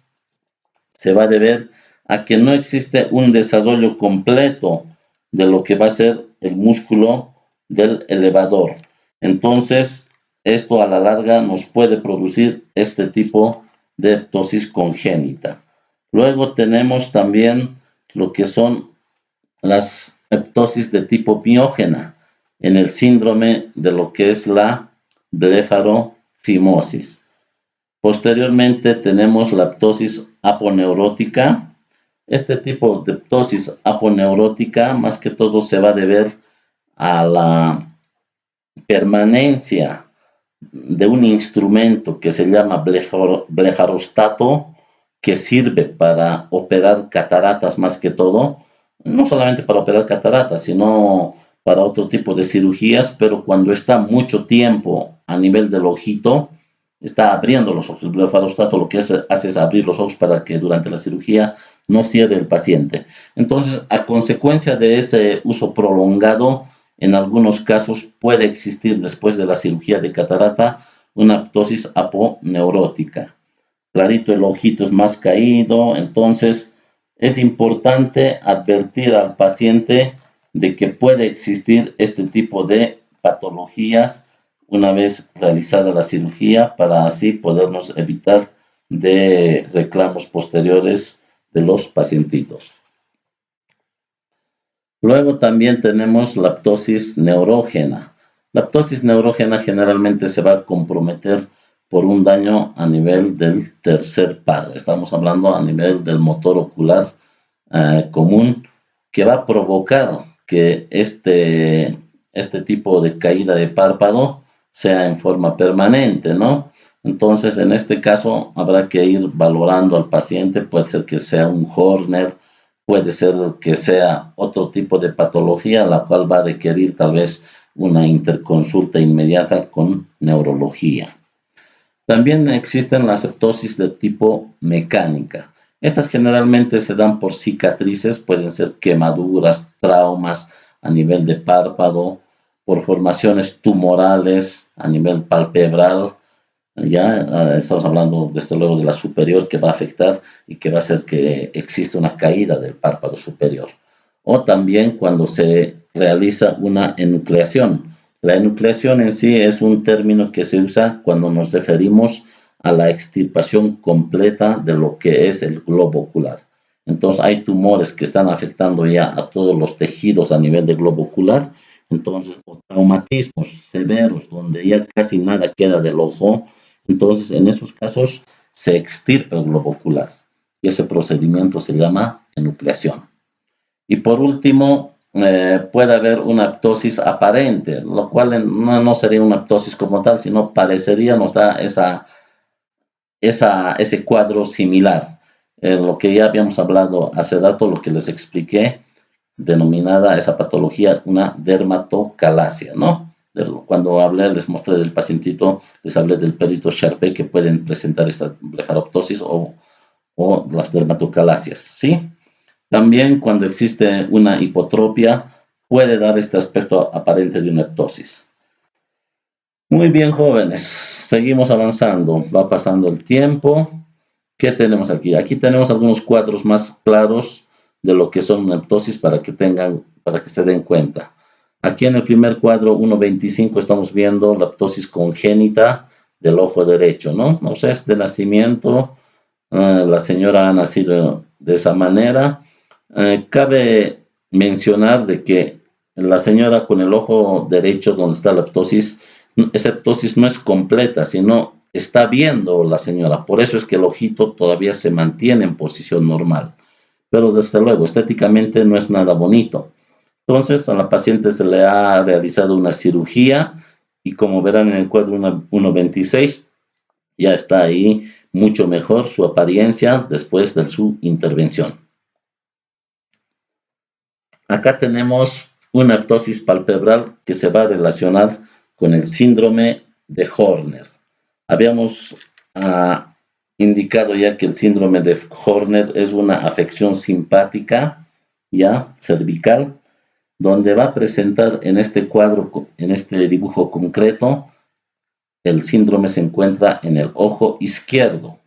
se va a deber a que no existe un desarrollo completo de lo que va a ser el músculo del elevador. Entonces, esto a la larga nos puede producir este tipo de ptosis congénita. Luego tenemos también lo que son las ptosis de tipo miógena en el síndrome de lo que es la blefarofimosis. Posteriormente tenemos la ptosis aponeurótica. Este tipo de ptosis aponeurótica más que todo se va a deber a la permanencia de un instrumento que se llama blefarostato, que sirve para operar cataratas más que todo, no solamente para operar cataratas, sino para otro tipo de cirugías, pero cuando está mucho tiempo a nivel del ojito, está abriendo los ojos. El blefarostato lo que hace es abrir los ojos para que durante la cirugía no cierre el paciente. Entonces, a consecuencia de ese uso prolongado, en algunos casos puede existir después de la cirugía de catarata una ptosis aponeurótica. Clarito, el ojito es más caído, entonces es importante advertir al paciente de que puede existir este tipo de patologías una vez realizada la cirugía para así podernos evitar de reclamos posteriores de los pacientitos. Luego también tenemos la ptosis neurógena. La ptosis neurógena generalmente se va a comprometer por un daño a nivel del tercer par. Estamos hablando a nivel del motor ocular común, que va a provocar que este tipo de caída de párpado sea en forma permanente, ¿no? Entonces, en este caso, habrá que ir valorando al paciente. Puede ser que sea un Horner, puede ser que sea otro tipo de patología, la cual va a requerir tal vez una interconsulta inmediata con neurología. También existen las ptosis de tipo mecánica. Estas generalmente se dan por cicatrices, pueden ser quemaduras, traumas a nivel de párpado, por formaciones tumorales a nivel palpebral. Ya estamos hablando desde luego de la superior, que va a afectar y que va a hacer que exista una caída del párpado superior. O también cuando se realiza una enucleación. La enucleación en sí es un término que se usa cuando nos referimos a la extirpación completa de lo que es el globo ocular. Entonces hay tumores que están afectando ya a todos los tejidos a nivel de globo ocular. Entonces, o traumatismos severos donde ya casi nada queda del ojo. Entonces, en esos casos se extirpa el globo ocular y ese procedimiento se llama enucleación. Y por último, puede haber una ptosis aparente, lo cual no sería una ptosis como tal, sino parecería, nos da ese cuadro similar. Lo que ya habíamos hablado hace rato, lo que les expliqué, denominada esa patología una dermatocalasia, ¿no? Cuando les mostré del pacientito, les hablé del perito Charpé que pueden presentar esta blefaroptosis o las dermatocalasias, ¿sí? También cuando existe una hipotropia, puede dar este aspecto aparente de una ptosis. Muy bien, jóvenes, seguimos avanzando, va pasando el tiempo. ¿Qué tenemos aquí? Aquí tenemos algunos cuadros más claros de lo que son una ptosis para que se den cuenta. Aquí en el primer cuadro 1.25 estamos viendo la ptosis congénita del ojo derecho, ¿no? O sea, es de nacimiento, la señora ha nacido de esa manera. Cabe mencionar de que la señora con el ojo derecho donde está la ptosis, esa ptosis no es completa, sino está viendo la señora. Por eso es que el ojito todavía se mantiene en posición normal. Pero desde luego, estéticamente no es nada bonito. Entonces, a la paciente se le ha realizado una cirugía y como verán en el cuadro 1.26, ya está ahí mucho mejor su apariencia después de su intervención. Acá tenemos una ptosis palpebral que se va a relacionar con el síndrome de Horner. Habíamos indicado ya que el síndrome de Horner es una afección simpática, ya cervical, donde va a presentar en este cuadro, en este dibujo concreto, el síndrome se encuentra en el ojo izquierdo.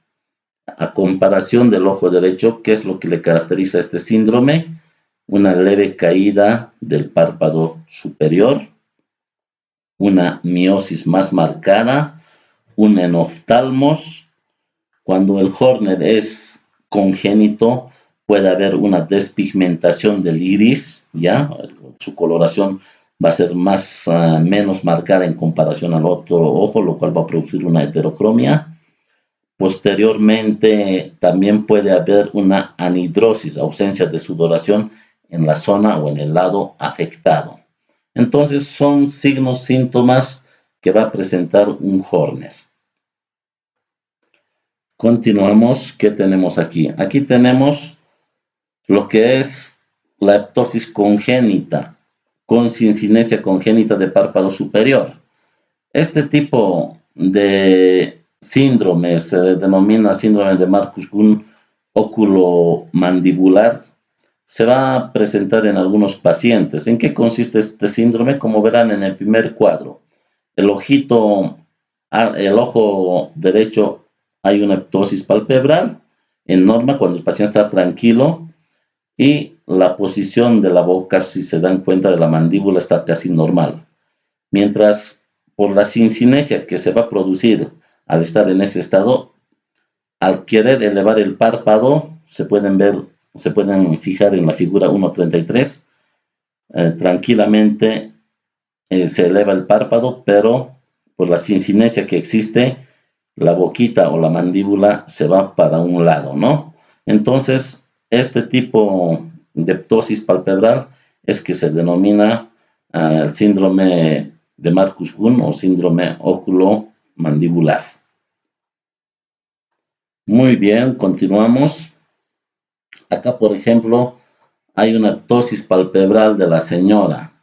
A comparación del ojo derecho, ¿qué es lo que le caracteriza a este síndrome? Una leve caída del párpado superior, una miosis más marcada, un enoftalmos. Cuando el Horner es congénito, puede haber una despigmentación del iris, ¿ya? Su coloración va a ser menos marcada en comparación al otro ojo, lo cual va a producir una heterocromia. Posteriormente, también puede haber una anhidrosis, ausencia de sudoración en la zona o en el lado afectado. Entonces, son signos, síntomas que va a presentar un Horner. Continuamos. ¿Qué tenemos aquí? Aquí tenemos lo que es la ptosis congénita, con cincinesia congénita de párpado superior. Este tipo de síndrome se denomina síndrome de Marcus-Gunn oculomandibular. Se va a presentar en algunos pacientes. ¿En qué consiste este síndrome? Como verán en el primer cuadro, el ojo derecho hay una ptosis palpebral en norma cuando el paciente está tranquilo, y la posición de la boca, si se dan cuenta, de la mandíbula está casi normal. Mientras por la cincinesia que se va a producir al estar en ese estado, al querer elevar el párpado, se pueden fijar en la figura 1.33, tranquilamente se eleva el párpado, pero por la cincinesia que existe, la boquita o la mandíbula se va para un lado, ¿no? Entonces, este tipo de ptosis palpebral es que se denomina síndrome de Marcus-Gunn o síndrome oculomandibular. Muy bien, continuamos. Acá, por ejemplo, hay una ptosis palpebral de la señora.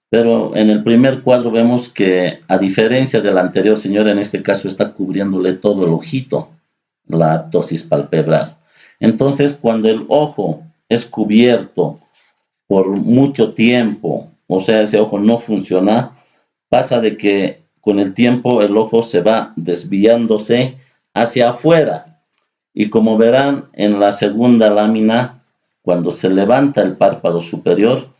Pero en el primer cuadro vemos que, a diferencia de la anterior señora, en este caso está cubriéndole todo el ojito, la ptosis palpebral. Entonces, cuando el ojo es cubierto por mucho tiempo, o sea, ese ojo no funciona, pasa de que con el tiempo el ojo se va desviándose hacia afuera. Y como verán en la segunda lámina, cuando se levanta el párpado superior,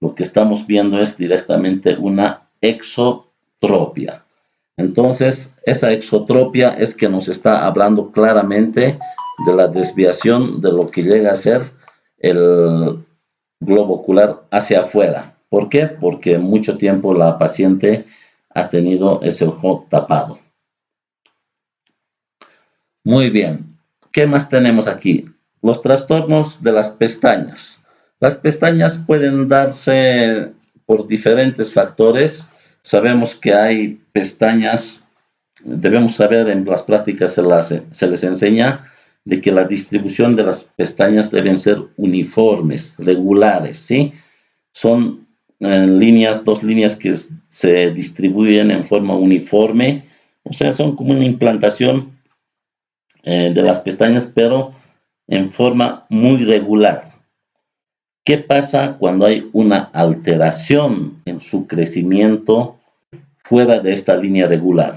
lo que estamos viendo es directamente una exotropia. Entonces, esa exotropia es que nos está hablando claramente de la desviación de lo que llega a ser el globo ocular hacia afuera. ¿Por qué? Porque mucho tiempo la paciente ha tenido ese ojo tapado. Muy bien. ¿Qué más tenemos aquí? Los trastornos de las pestañas. Las pestañas pueden darse por diferentes factores. Sabemos que hay pestañas, debemos saber, en las prácticas se les enseña de que la distribución de las pestañas deben ser uniformes, regulares, ¿sí? Son dos líneas que se distribuyen en forma uniforme, o sea, son como una implantación de las pestañas, pero en forma muy regular. ¿Qué pasa cuando hay una alteración en su crecimiento fuera de esta línea regular?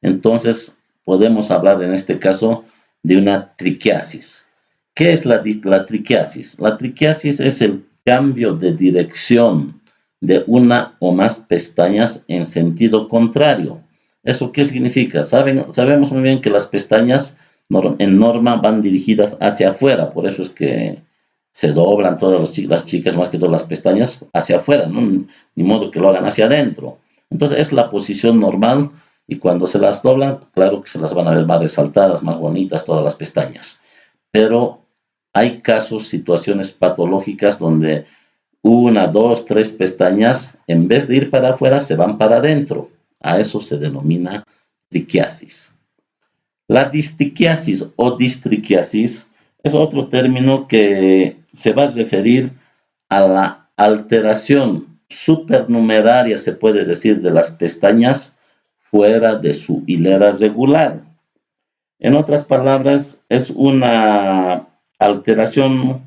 Entonces, podemos hablar en este caso de una triquiasis. ¿Qué es la triquiasis? La triquiasis es el cambio de dirección de una o más pestañas en sentido contrario. ¿Eso qué significa? Sabemos muy bien que las pestañas en norma van dirigidas hacia afuera, por eso es que se doblan todas las chicas, más que todas las pestañas, hacia afuera, ¿no? Ni modo que lo hagan hacia adentro. Entonces es la posición normal, y cuando se las doblan, claro que se las van a ver más resaltadas, más bonitas todas las pestañas. Pero hay casos, situaciones patológicas donde una, dos, tres pestañas, en vez de ir para afuera, se van para adentro. A eso se denomina triquiasis. La distiquiasis o distriquiasis es otro término que se va a referir a la alteración supernumeraria, se puede decir, de las pestañas fuera de su hilera regular. En otras palabras, es una alteración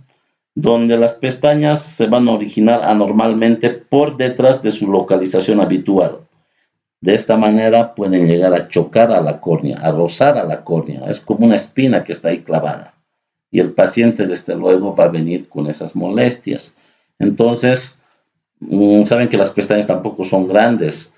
donde las pestañas se van a originar anormalmente por detrás de su localización habitual. De esta manera pueden llegar a chocar a la córnea, a rozar a la córnea. Es como una espina que está ahí clavada. Y el paciente, desde luego, va a venir con esas molestias. Entonces, saben que las pestañas tampoco son grandes.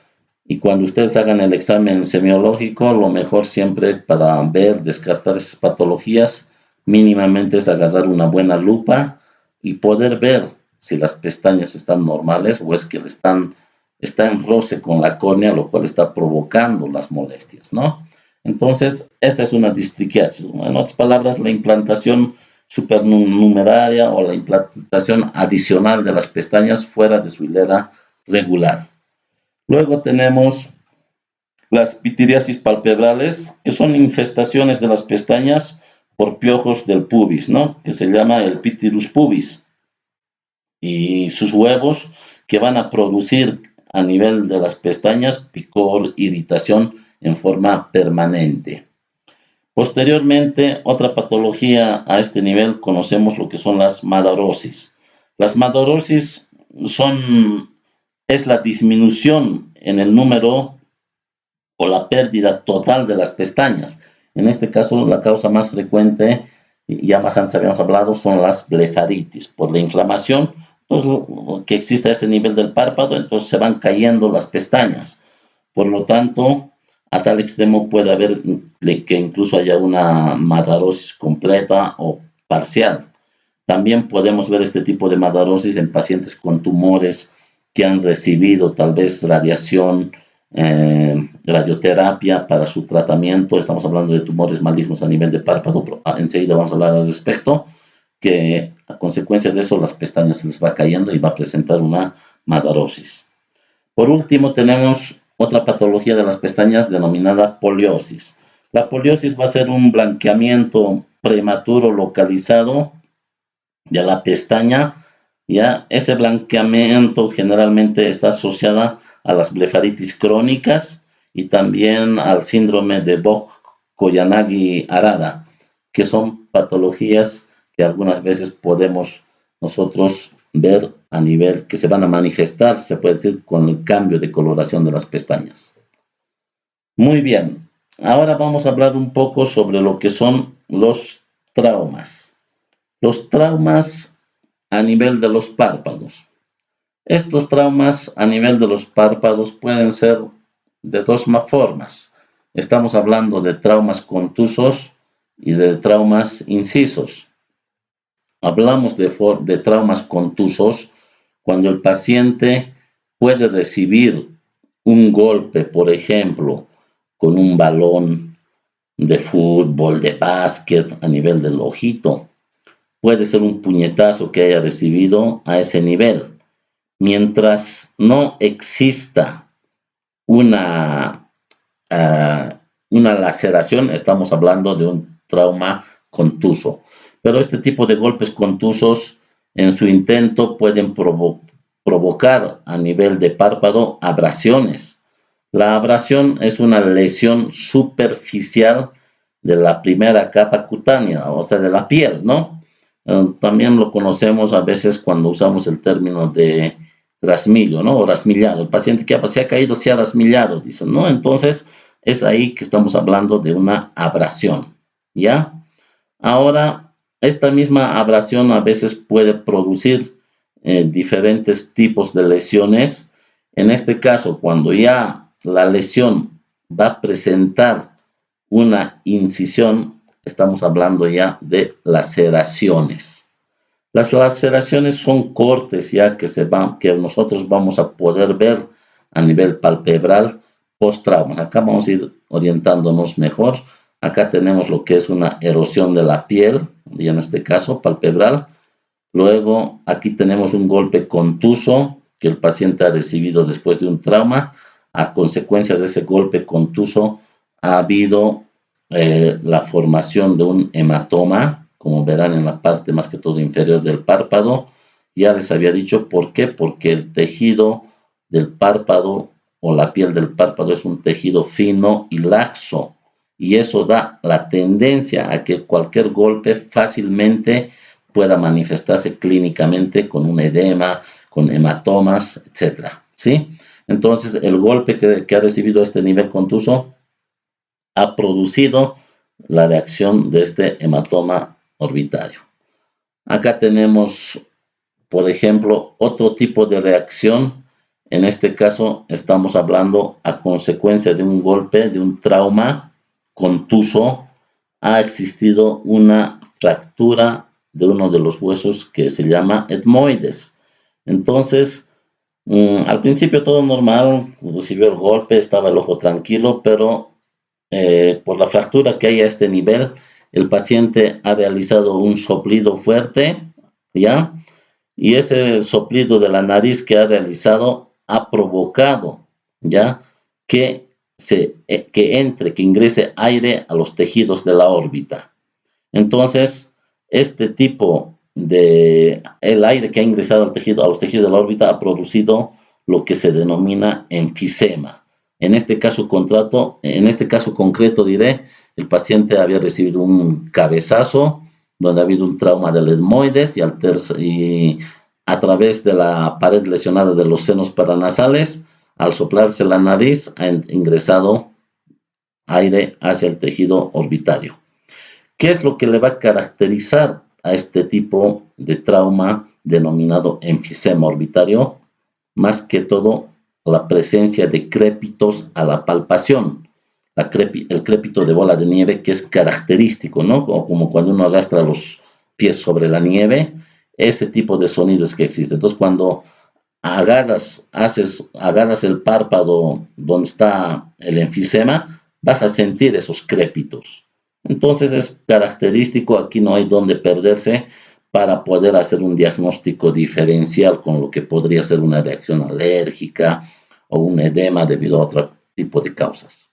Y cuando ustedes hagan el examen semiológico, lo mejor siempre para ver, descartar esas patologías, mínimamente es agarrar una buena lupa y poder ver si las pestañas están normales o es que está en roce con la córnea, lo cual está provocando las molestias, ¿no? Entonces, esta es una distriquiasis. En otras palabras, la implantación supernumeraria o la implantación adicional de las pestañas fuera de su hilera regular. Luego tenemos las pitiriasis palpebrales, que son infestaciones de las pestañas por piojos del pubis, ¿no? Que se llama el pitirus pubis. Y sus huevos que van a producir a nivel de las pestañas picor, irritación en forma permanente. Posteriormente, otra patología a este nivel conocemos lo que son las madarosis. Las madarosis es la disminución en el número o la pérdida total de las pestañas. En este caso, la causa más frecuente, ya más antes habíamos hablado, son las blefaritis. Por la inflamación que existe a ese nivel del párpado, entonces se van cayendo las pestañas. Por lo tanto, a tal extremo puede haber que incluso haya una madarosis completa o parcial. También podemos ver este tipo de madarosis en pacientes con tumores que han recibido tal vez radiación, radioterapia para su tratamiento. Estamos hablando de tumores malignos a nivel de párpado, pero enseguida vamos a hablar al respecto, que a consecuencia de eso las pestañas se les va cayendo y va a presentar una madarosis. Por último, tenemos otra patología de las pestañas denominada poliosis. La poliosis va a ser un blanqueamiento prematuro localizado de la pestaña. Ya ese blanqueamiento generalmente está asociada a las blefaritis crónicas y también al síndrome de Vogt-Koyanagi-Arada, que son patologías que algunas veces podemos nosotros ver a nivel que se van a manifestar, se puede decir, con el cambio de coloración de las pestañas. Muy bien, ahora vamos a hablar un poco sobre lo que son los traumas. Los traumas a nivel de los párpados. Estos traumas a nivel de los párpados pueden ser de dos formas. Estamos hablando de traumas contusos y de traumas incisos. Hablamos de traumas contusos cuando el paciente puede recibir un golpe, por ejemplo, con un balón de fútbol, de básquet a nivel del ojito. Puede ser un puñetazo que haya recibido a ese nivel. Mientras no exista una laceración, estamos hablando de un trauma contuso. Pero este tipo de golpes contusos en su intento pueden provocar a nivel de párpado abrasiones. La abrasión es una lesión superficial de la primera capa cutánea, o sea, de la piel, ¿no? También lo conocemos a veces cuando usamos el término de rasmillo, ¿no? O rasmillado. El paciente que se ha caído se ha rasmillado, dicen, ¿no? Entonces, es ahí que estamos hablando de una abrasión, ¿ya? Ahora, esta misma abrasión a veces puede producir diferentes tipos de lesiones. En este caso, cuando ya la lesión va a presentar una incisión, estamos hablando ya de laceraciones. Las laceraciones son cortes ya que nosotros vamos a poder ver a nivel palpebral post-traumas. Acá vamos a ir orientándonos mejor. Acá tenemos lo que es una erosión de la piel, y en este caso palpebral. Luego aquí tenemos un golpe contuso que el paciente ha recibido después de un trauma. A consecuencia de ese golpe contuso ha habido la formación de un hematoma, como verán en la parte más que todo inferior del párpado, Ya les había dicho por qué, porque el tejido del párpado o la piel del párpado es un tejido fino y laxo, y eso da la tendencia a que cualquier golpe fácilmente pueda manifestarse clínicamente con un edema, con hematomas, etcétera, ¿sí? Entonces, el golpe que ha recibido este nivel contuso ha producido la reacción de este hematoma orbitario. Acá tenemos, por ejemplo, otro tipo de reacción. En este caso, estamos hablando a consecuencia de un golpe, de un trauma contuso, ha existido una fractura de uno de los huesos que se llama etmoides. Entonces, al principio todo normal, recibió el golpe, estaba el ojo tranquilo, pero por la fractura que hay a este nivel, el paciente ha realizado un soplido fuerte, ¿ya? Y ese soplido de la nariz que ha realizado ha provocado, ¿ya? Que que ingrese aire a los tejidos de la órbita. Entonces, este tipo el aire que ha ingresado a los tejidos de la órbita ha producido lo que se denomina enfisema. En este caso concreto diré, el paciente había recibido un cabezazo donde ha habido un trauma del etmoides y a través de la pared lesionada de los senos paranasales, al soplarse la nariz, ha ingresado aire hacia el tejido orbitario. ¿Qué es lo que le va a caracterizar a este tipo de trauma denominado enfisema orbitario? Más que todo, la presencia de crépitos a la palpación. El crépito de bola de nieve, que es característico, ¿no? Como cuando uno arrastra los pies sobre la nieve, ese tipo de sonidos que existe. Entonces, cuando agarras el párpado donde está el enfisema, vas a sentir esos crépitos. Entonces es característico, aquí no hay donde perderse para poder hacer un diagnóstico diferencial con lo que podría ser una reacción alérgica o un edema debido a otro tipo de causas.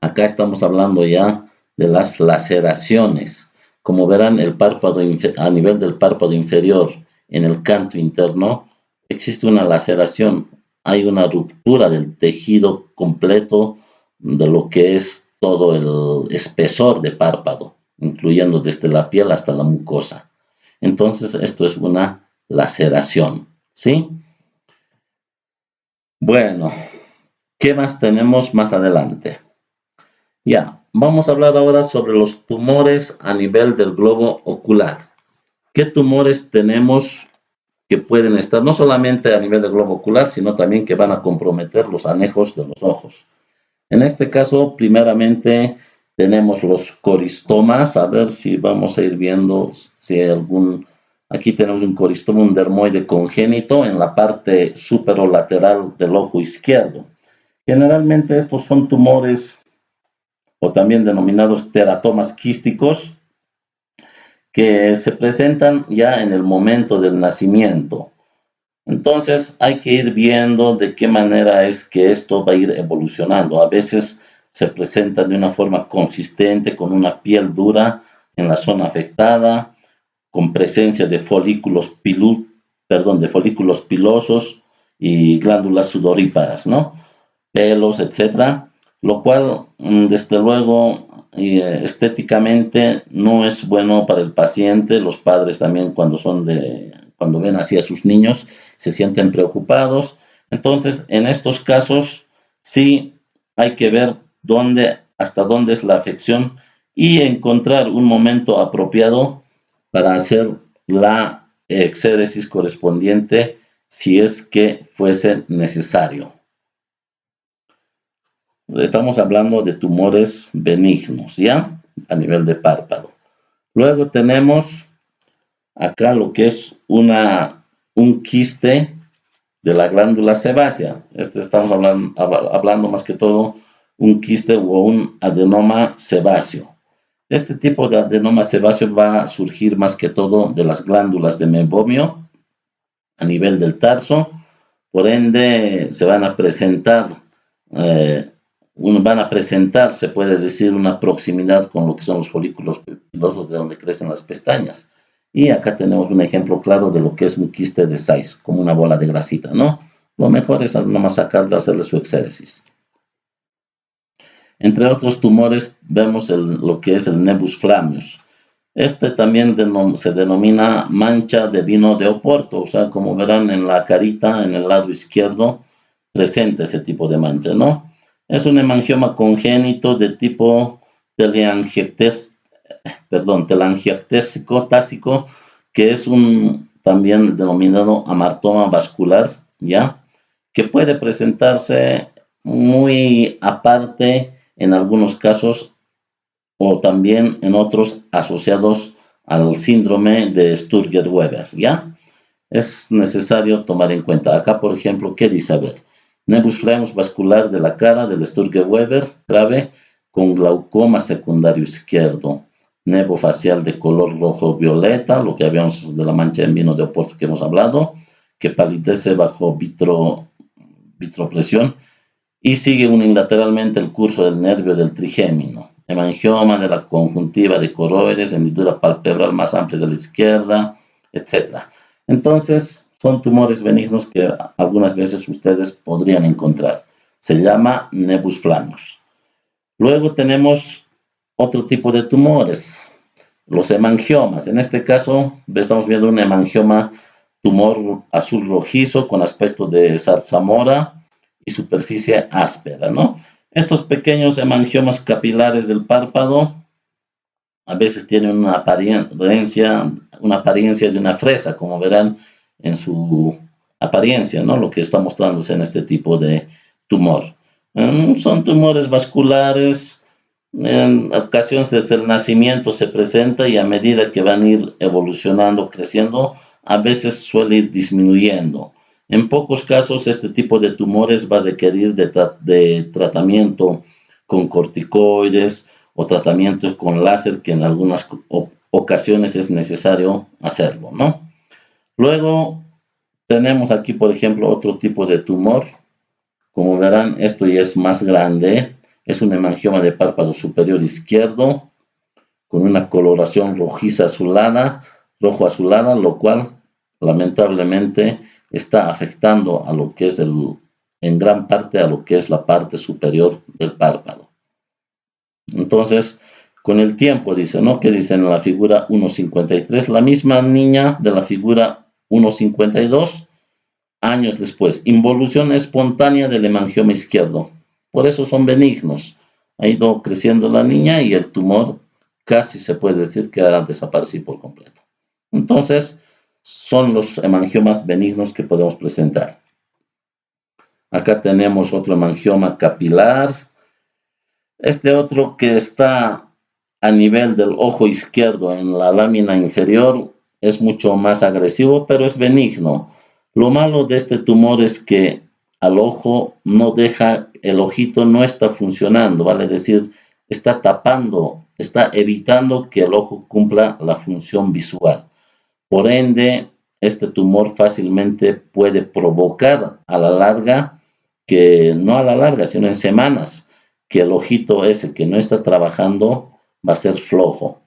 Acá estamos hablando ya de las laceraciones. Como verán, a nivel del párpado inferior, en el canto interno, existe una laceración. Hay una ruptura del tejido completo de lo que es todo el espesor de párpado, incluyendo desde la piel hasta la mucosa. Entonces, esto es una laceración, ¿sí? Bueno, ¿qué más tenemos más adelante? Ya, vamos a hablar ahora sobre los tumores a nivel del globo ocular. ¿Qué tumores tenemos que pueden estar no solamente a nivel del globo ocular, sino también que van a comprometer los anejos de los ojos? En este caso, primeramente, tenemos los coristomas. A ver si vamos a ir viendo si hay algún... Aquí tenemos un coristoma, un dermoide congénito en la parte superolateral del ojo izquierdo. Generalmente estos son tumores o también denominados teratomas quísticos, que se presentan ya en el momento del nacimiento. Entonces hay que ir viendo de qué manera es que esto va a ir evolucionando. A veces se presentan de una forma consistente, con una piel dura en la zona afectada, con presencia de folículos pilosos y glándulas sudoríparas, ¿no? Pelos, etcétera, lo cual, desde luego, estéticamente no es bueno para el paciente. Los padres también, cuando ven así a sus niños, se sienten preocupados. Entonces, en estos casos, sí hay que ver hasta dónde es la afección y encontrar un momento apropiado para hacer la exéresis correspondiente si es que fuese necesario. Estamos hablando de tumores benignos, ¿ya? A nivel de párpado. Luego tenemos acá lo que es un quiste de la glándula sebácea. Estamos hablando más que todo un quiste o un adenoma sebáceo. Este tipo de adenoma sebáceo va a surgir más que todo de las glándulas de mebomio a nivel del tarso. Por ende, se van a presentar se puede decir, una proximidad con lo que son los folículos pilosos de donde crecen las pestañas. Y acá tenemos un ejemplo claro de lo que es un quiste de Zeiss, como una bola de grasita, ¿no? Lo mejor es nomás sacarlo, hacerle su exéresis. Entre otros tumores vemos lo que es el nebus flammeus. Este también se denomina mancha de vino de Oporto, o sea, como verán en la carita, en el lado izquierdo, presente ese tipo de mancha, ¿no? Es un hemangioma congénito de tipo telangiectásico tásico, que es un también denominado amartoma vascular, ¿ya? Que puede presentarse muy aparte en algunos casos o también en otros asociados al síndrome de Sturger-Weber, ¿ya? Es necesario tomar en cuenta. Acá, por ejemplo, ¿qué dice? A ver, nebus flammeus vascular de la cara del Sturger-Weber grave con glaucoma secundario izquierdo, nebo facial de color rojo-violeta, lo que habíamos de la mancha en vino de Oporto que hemos hablado, que palidece bajo vitropresión y sigue unilateralmente el curso del nervio del trigémino. Hemangioma de la conjuntiva de coroides, hendidura palpebral más amplia de la izquierda, etc. Entonces, son tumores benignos que algunas veces ustedes podrían encontrar. Se llama nebus flammeus. Luego tenemos otro tipo de tumores, los hemangiomas. En este caso, estamos viendo un hemangioma tumor azul rojizo con aspecto de zarzamora y superficie áspera, ¿no? Estos pequeños hemangiomas capilares del párpado a veces tienen una apariencia de una fresa, como verán en su apariencia, ¿no? Lo que está mostrándose en este tipo de tumor. Son tumores vasculares, en ocasiones desde el nacimiento se presenta y a medida que van a ir evolucionando, creciendo, a veces suele ir disminuyendo. En pocos casos este tipo de tumores va a requerir de tratamiento con corticoides o tratamientos con láser, que en algunas ocasiones es necesario hacerlo, ¿no? Luego tenemos aquí, por ejemplo, otro tipo de tumor. Como verán, esto ya es más grande. Es un hemangioma de párpado superior izquierdo con una coloración rojiza azulada, rojo azulada, lo cual lamentablemente está afectando a lo que es en gran parte a lo que es la parte superior del párpado. Entonces, con el tiempo, dice, ¿no? ¿Qué dice en la figura 1.53? La misma niña de la figura 1.52, años después, involución espontánea del hemangioma izquierdo. Por eso son benignos. Ha ido creciendo la niña y el tumor casi se puede decir que ha desaparecido por completo. Entonces, son los hemangiomas benignos que podemos presentar. Acá tenemos otro hemangioma capilar. Este otro que está a nivel del ojo izquierdo en la lámina inferior es mucho más agresivo, pero es benigno. Lo malo de este tumor es que al ojo no deja, el ojito no está funcionando, vale decir, está tapando, está evitando que el ojo cumpla la función visual. Por ende, este tumor fácilmente puede provocar a la larga, que no a la larga, sino en semanas, que el ojito ese que no está trabajando va a ser flojo.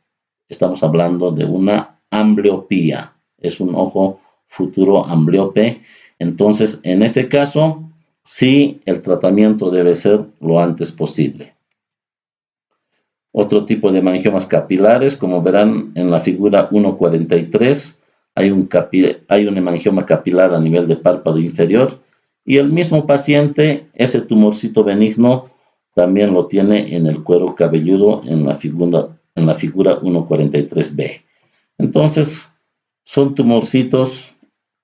Estamos hablando de una ambliopía. Es un ojo futuro ambliope. Entonces, en ese caso, sí, el tratamiento debe ser lo antes posible. Otro tipo de hemangiomas capilares, como verán en la figura 1.43, hay un hemangioma capilar a nivel de párpado inferior y el mismo paciente, ese tumorcito benigno, también lo tiene en el cuero cabelludo en la figura 1.43b. Entonces, son tumorcitos,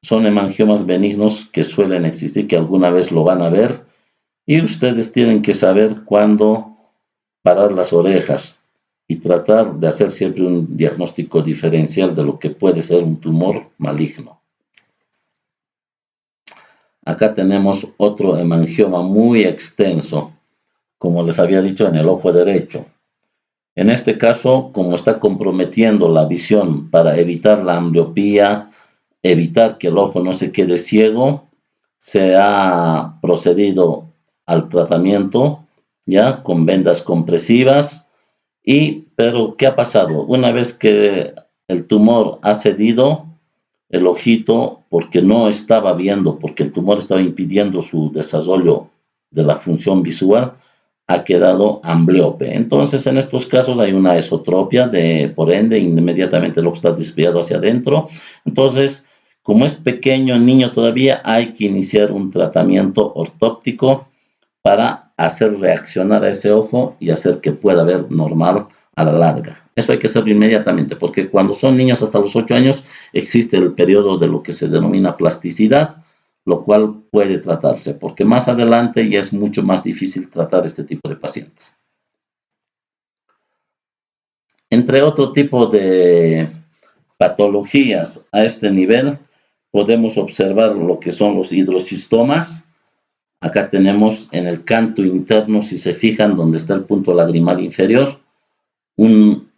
son hemangiomas benignos que suelen existir, que alguna vez lo van a ver, y ustedes tienen que saber cuándo parar las orejas y tratar de hacer siempre un diagnóstico diferencial de lo que puede ser un tumor maligno. Acá tenemos otro hemangioma muy extenso, como les había dicho, en el ojo derecho. En este caso, como está comprometiendo la visión para evitar la ambliopía, evitar que el ojo no se quede ciego, se ha procedido al tratamiento ya con vendas compresivas. Pero ¿qué ha pasado? Una vez que el tumor ha cedido, el ojito, porque no estaba viendo, porque el tumor estaba impidiendo su desarrollo de la función visual, ha quedado ambliope. Entonces, en estos casos hay una esotropia, por ende, inmediatamente el ojo está desviado hacia adentro. Entonces, como es pequeño el niño todavía, hay que iniciar un tratamiento ortóptico para hacer reaccionar a ese ojo y hacer que pueda ver normal a la larga. Eso hay que hacerlo inmediatamente, porque cuando son niños hasta los 8 años existe el periodo de lo que se denomina plasticidad, lo cual puede tratarse, porque más adelante ya es mucho más difícil tratar este tipo de pacientes. Entre otro tipo de patologías a este nivel, podemos observar lo que son los hidrocistomas. Acá tenemos en el canto interno, si se fijan, donde está el punto lagrimal inferior, un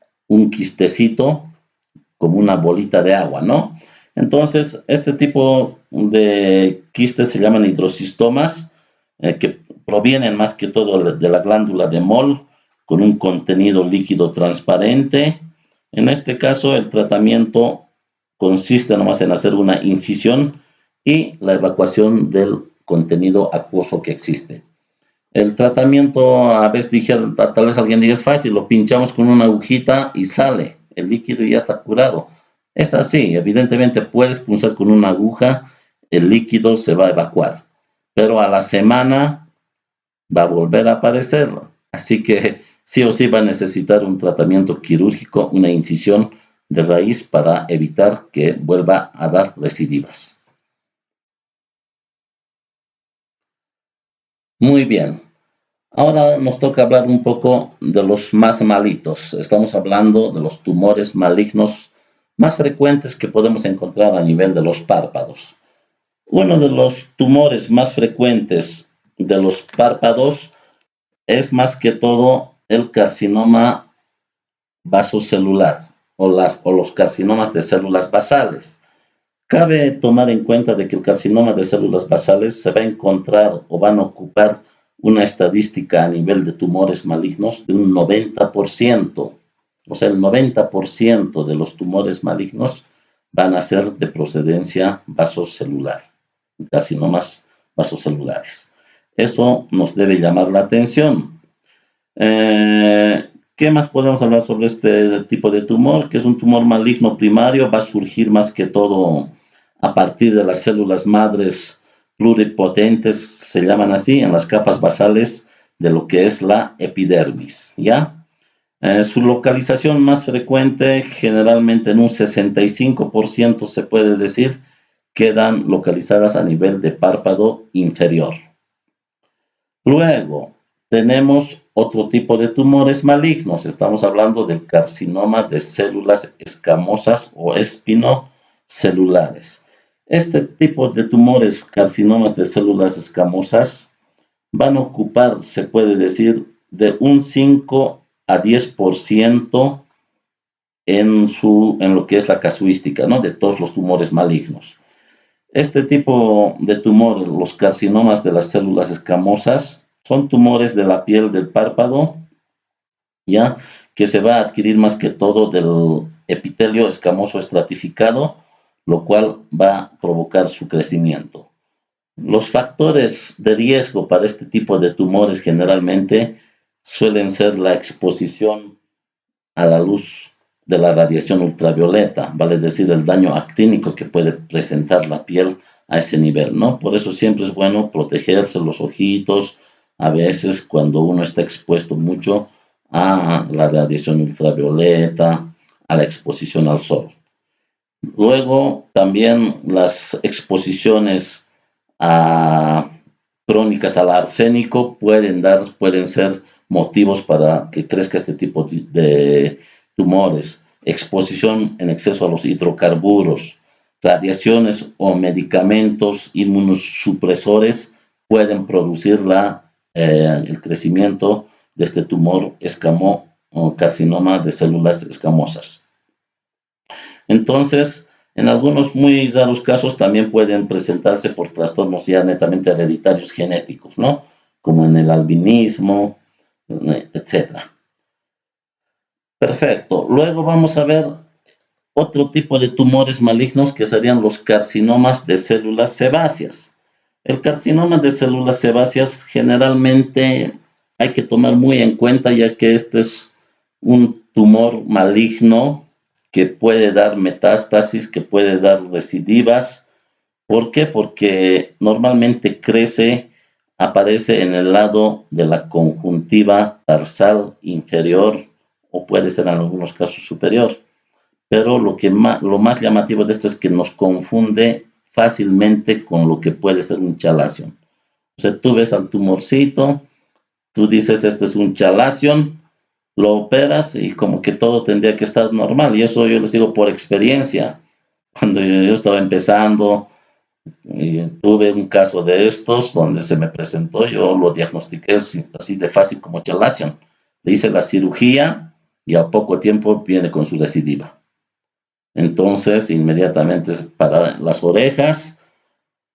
quistecito como una bolita de agua, ¿no? Entonces, este tipo de quistes se llaman hidrocistomas, que provienen más que todo de la glándula de Moll, con un contenido líquido transparente. En este caso, el tratamiento consiste nomás en hacer una incisión y la evacuación del contenido acuoso que existe. El tratamiento, a veces dijeron, tal vez alguien diga es fácil, lo pinchamos con una agujita y sale el líquido y ya está curado. Es así, evidentemente puedes punzar con una aguja, el líquido se va a evacuar, pero a la semana va a volver a aparecer. Así que sí o sí va a necesitar un tratamiento quirúrgico, una incisión de raíz para evitar que vuelva a dar recidivas. Muy bien. Ahora nos toca hablar un poco de los más malitos. Estamos hablando de los tumores malignos más frecuentes que podemos encontrar a nivel de los párpados. Uno de los tumores más frecuentes de los párpados es más que todo el carcinoma vasocelular o los carcinomas de células basales. Cabe tomar en cuenta de que el carcinoma de células basales se va a encontrar o van a ocupar una estadística a nivel de tumores malignos de un 90%. O sea, el 90% de los tumores malignos van a ser de procedencia vasocelular, carcinomas vasocelulares. Eso nos debe llamar la atención. ¿Qué más podemos hablar sobre este tipo de tumor? Que es un tumor maligno primario, va a surgir más que todo a partir de las células madres pluripotentes, se llaman así, en las capas basales de lo que es la epidermis, ¿ya? Su localización más frecuente, generalmente en un 65% se puede decir, quedan localizadas a nivel de párpado inferior. Luego, tenemos otro tipo de tumores malignos. Estamos hablando del carcinoma de células escamosas o espinocelulares. Este tipo de tumores, carcinomas de células escamosas, van a ocupar, se puede decir, de un 5 a 10% en lo que es la casuística, ¿no?, de todos los tumores malignos. Este tipo de tumor, los carcinomas de las células escamosas, son tumores de la piel del párpado, ¿ya?, que se va a adquirir más que todo del epitelio escamoso estratificado, lo cual va a provocar su crecimiento. Los factores de riesgo para este tipo de tumores generalmente suelen ser la exposición a la luz de la radiación ultravioleta, vale decir, el daño actínico que puede presentar la piel a ese nivel, ¿no? Por eso siempre es bueno protegerse los ojitos, a veces cuando uno está expuesto mucho a la radiación ultravioleta, a la exposición al sol. Luego, también las exposiciones crónicas al arsénico pueden ser motivos para que crezca este tipo de tumores. Exposición en exceso a los hidrocarburos, radiaciones o medicamentos inmunosupresores pueden producir el crecimiento de este tumor o carcinoma de células escamosas. Entonces, en algunos muy raros casos también pueden presentarse por trastornos ya netamente hereditarios genéticos, ¿no?, como en el albinismo, etc. Perfecto. Luego vamos a ver otro tipo de tumores malignos que serían los carcinomas de células sebáceas. El carcinoma de células sebáceas generalmente hay que tomar muy en cuenta, ya que este es un tumor maligno que puede dar metástasis, que puede dar recidivas. ¿Por qué? Porque normalmente aparece en el lado de la conjuntiva tarsal inferior o puede ser en algunos casos superior. Pero lo más llamativo de esto es que nos confunde fácilmente con lo que puede ser un chalación. O sea, tú ves al tumorcito, tú dices, este es un chalación, lo operas y como que todo tendría que estar normal. Y eso yo les digo por experiencia. Cuando yo estaba empezando, y tuve un caso de estos donde se me presentó, yo lo diagnostiqué así de fácil como chalación. Le hice la cirugía y a poco tiempo viene con su recidiva. Entonces, inmediatamente para las orejas,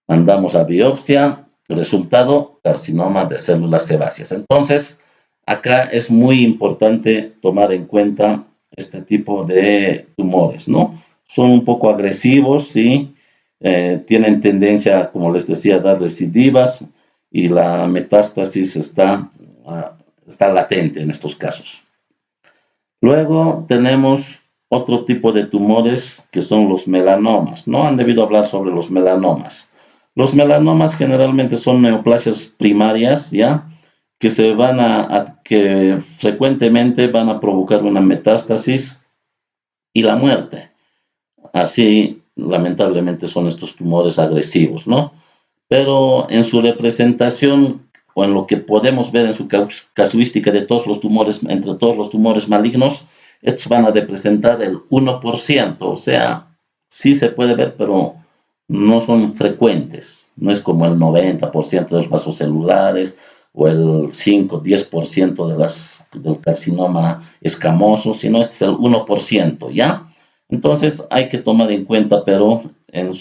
mandamos a biopsia, resultado, carcinoma de células sebáceas. Entonces, acá es muy importante tomar en cuenta este tipo de tumores, ¿no? Son un poco agresivos, sí, tienen tendencia, como les decía, a dar recidivas y la metástasis está latente en estos casos. Luego tenemos otro tipo de tumores que son los melanomas. No han debido hablar sobre los melanomas. Los melanomas generalmente son neoplasias primarias, ¿ya? Que frecuentemente van a provocar una metástasis y la muerte. Así, lamentablemente, son estos tumores agresivos, ¿no? Pero en su representación o en lo que podemos ver en su casuística de todos los tumores, entre todos los tumores malignos, estos van a representar el 1%, o sea, sí se puede ver, pero no son frecuentes. No es como el 90% de los vasos celulares o el 5-10% del carcinoma escamoso, sino este es el 1%, ¿ya? Entonces hay que tomar en cuenta, pero en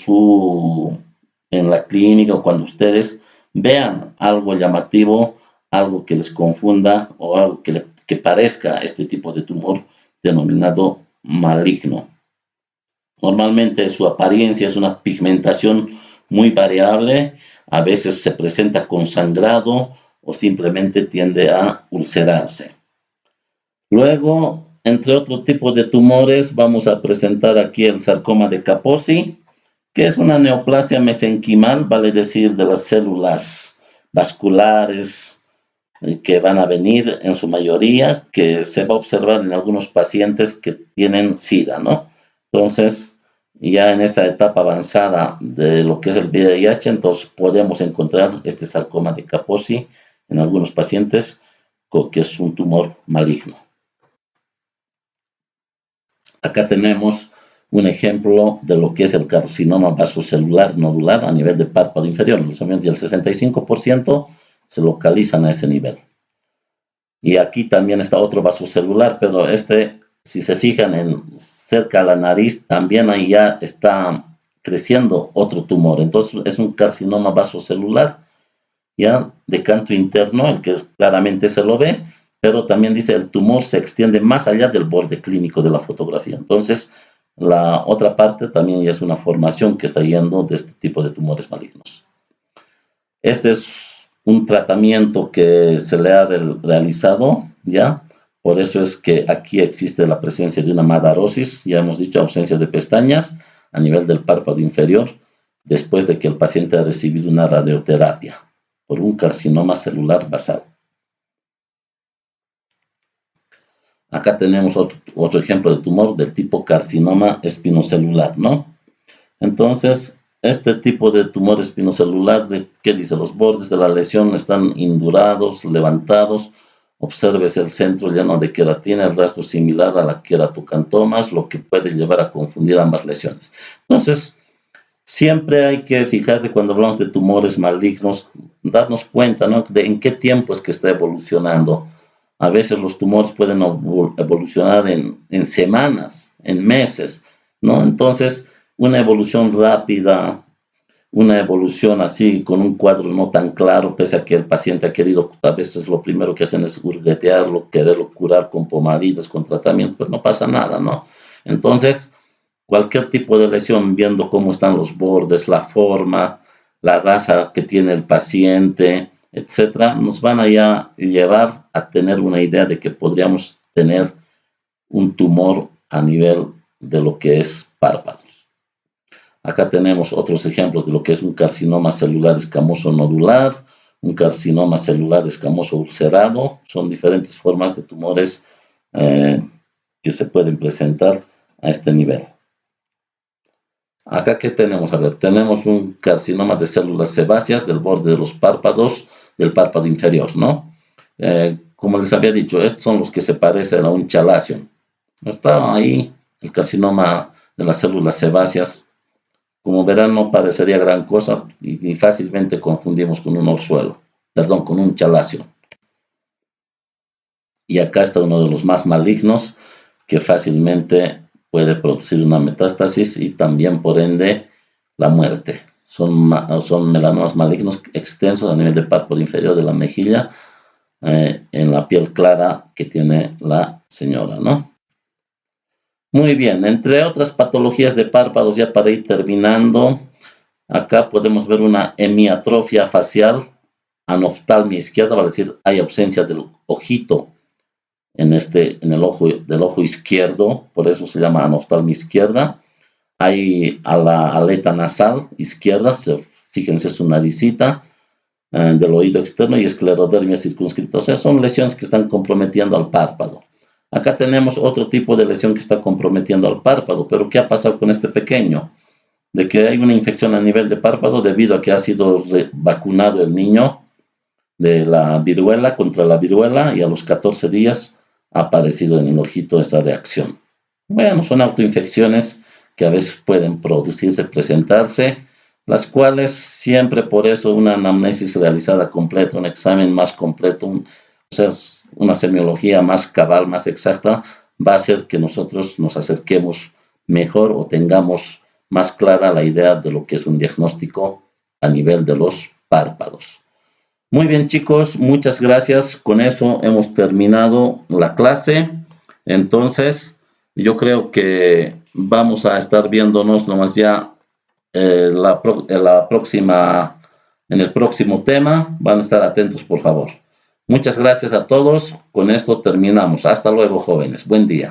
la clínica o cuando ustedes vean algo llamativo, algo que les confunda o algo que parezca este tipo de tumor denominado maligno. Normalmente su apariencia es una pigmentación muy variable, a veces se presenta con sangrado o simplemente tiende a ulcerarse. Luego, entre otro tipo de tumores, vamos a presentar aquí el sarcoma de Kaposi, que es una neoplasia mesenquimal, vale decir, de las células vasculares que van a venir en su mayoría, que se va a observar en algunos pacientes que tienen SIDA, ¿no? Entonces, ya en esa etapa avanzada de lo que es el VIH, entonces podemos encontrar este sarcoma de Kaposi en algunos pacientes, que es un tumor maligno. Acá tenemos un ejemplo de lo que es el carcinoma vasocelular nodular a nivel de párpado inferior. Los el 65% se localizan a ese nivel. Y aquí también está otro vasocelular, pero si se fijan cerca a la nariz, también ahí ya está creciendo otro tumor. Entonces es un carcinoma vasocelular, ya de canto interno, el que claramente se lo ve, pero también dice el tumor se extiende más allá del borde clínico de la fotografía. Entonces, la otra parte también ya es una formación que está yendo de este tipo de tumores malignos. Este es un tratamiento que se le ha realizado, ¿ya? Por eso es que aquí existe la presencia de una madarosis, ya hemos dicho, ausencia de pestañas a nivel del párpado inferior, después de que el paciente ha recibido una radioterapia por un carcinoma celular basal. Acá tenemos otro ejemplo de tumor del tipo carcinoma espinocelular, ¿no? Entonces, este tipo de tumor espinocelular, ¿qué dice? Los bordes de la lesión están indurados, levantados. Obsérvese el centro lleno de queratina, el rasgo similar a la queratocantomas, lo que puede llevar a confundir ambas lesiones. Entonces, siempre hay que fijarse cuando hablamos de tumores malignos, darnos cuenta, ¿no?, de en qué tiempo es que está evolucionando. A veces los tumores pueden evolucionar en semanas, en meses, ¿no? Entonces, una evolución rápida, una evolución así con un cuadro no tan claro, pese a que el paciente ha querido, a veces lo primero que hacen es hurguetearlo, quererlo curar con pomaditas, con tratamiento, pues no pasa nada, ¿no? Entonces, cualquier tipo de lesión, viendo cómo están los bordes, la forma, la raza que tiene el paciente, etcétera, nos van a ya llevar a tener una idea de que podríamos tener un tumor a nivel de lo que es párpados. Acá tenemos otros ejemplos de lo que es un carcinoma celular escamoso nodular, un carcinoma celular escamoso ulcerado. Son diferentes formas de tumores que se pueden presentar a este nivel. Acá, ¿qué tenemos? A ver, tenemos un carcinoma de células sebáceas del borde de los párpados, del párpado inferior, ¿no? Como les había dicho, estos son los que se parecen a un chalacio. Está ahí el carcinoma de las células sebáceas. Como verán, no parecería gran cosa y fácilmente confundimos con un orzuelo, perdón, con un chalacio. Y acá está uno de los más malignos que fácilmente puede producir una metástasis y también, por ende, la muerte. Son melanomas malignos extensos a nivel del párpado inferior de la mejilla, en la piel clara que tiene la señora, ¿no? Muy bien, entre otras patologías de párpados, ya para ir terminando, acá podemos ver una hemiatrofia facial, anoftalmia izquierda, vale decir, hay ausencia del ojito en el ojo del ojo izquierdo, por eso se llama anoftalmia izquierda. Hay a la aleta nasal izquierda, fíjense su naricita, del oído externo, y esclerodermia circunscrita. O sea, son lesiones que están comprometiendo al párpado. Acá tenemos otro tipo de lesión que está comprometiendo al párpado, pero ¿qué ha pasado con este pequeño? De que hay una infección a nivel de párpado debido a que ha sido vacunado el niño de la viruela, contra la viruela, y a los 14 días ha aparecido en el ojito esa reacción. Bueno, son autoinfecciones que a veces pueden producirse, presentarse, las cuales siempre por eso una anamnesis realizada completa, un examen más completo, o sea, una semiología más cabal, más exacta, va a hacer que nosotros nos acerquemos mejor o tengamos más clara la idea de lo que es un diagnóstico a nivel de los párpados. Muy bien, chicos, muchas gracias. Con eso hemos terminado la clase. Entonces, yo creo que vamos a estar viéndonos nomás ya en el próximo tema. Van a estar atentos, por favor. Muchas gracias a todos. Con esto terminamos. Hasta luego, jóvenes. Buen día.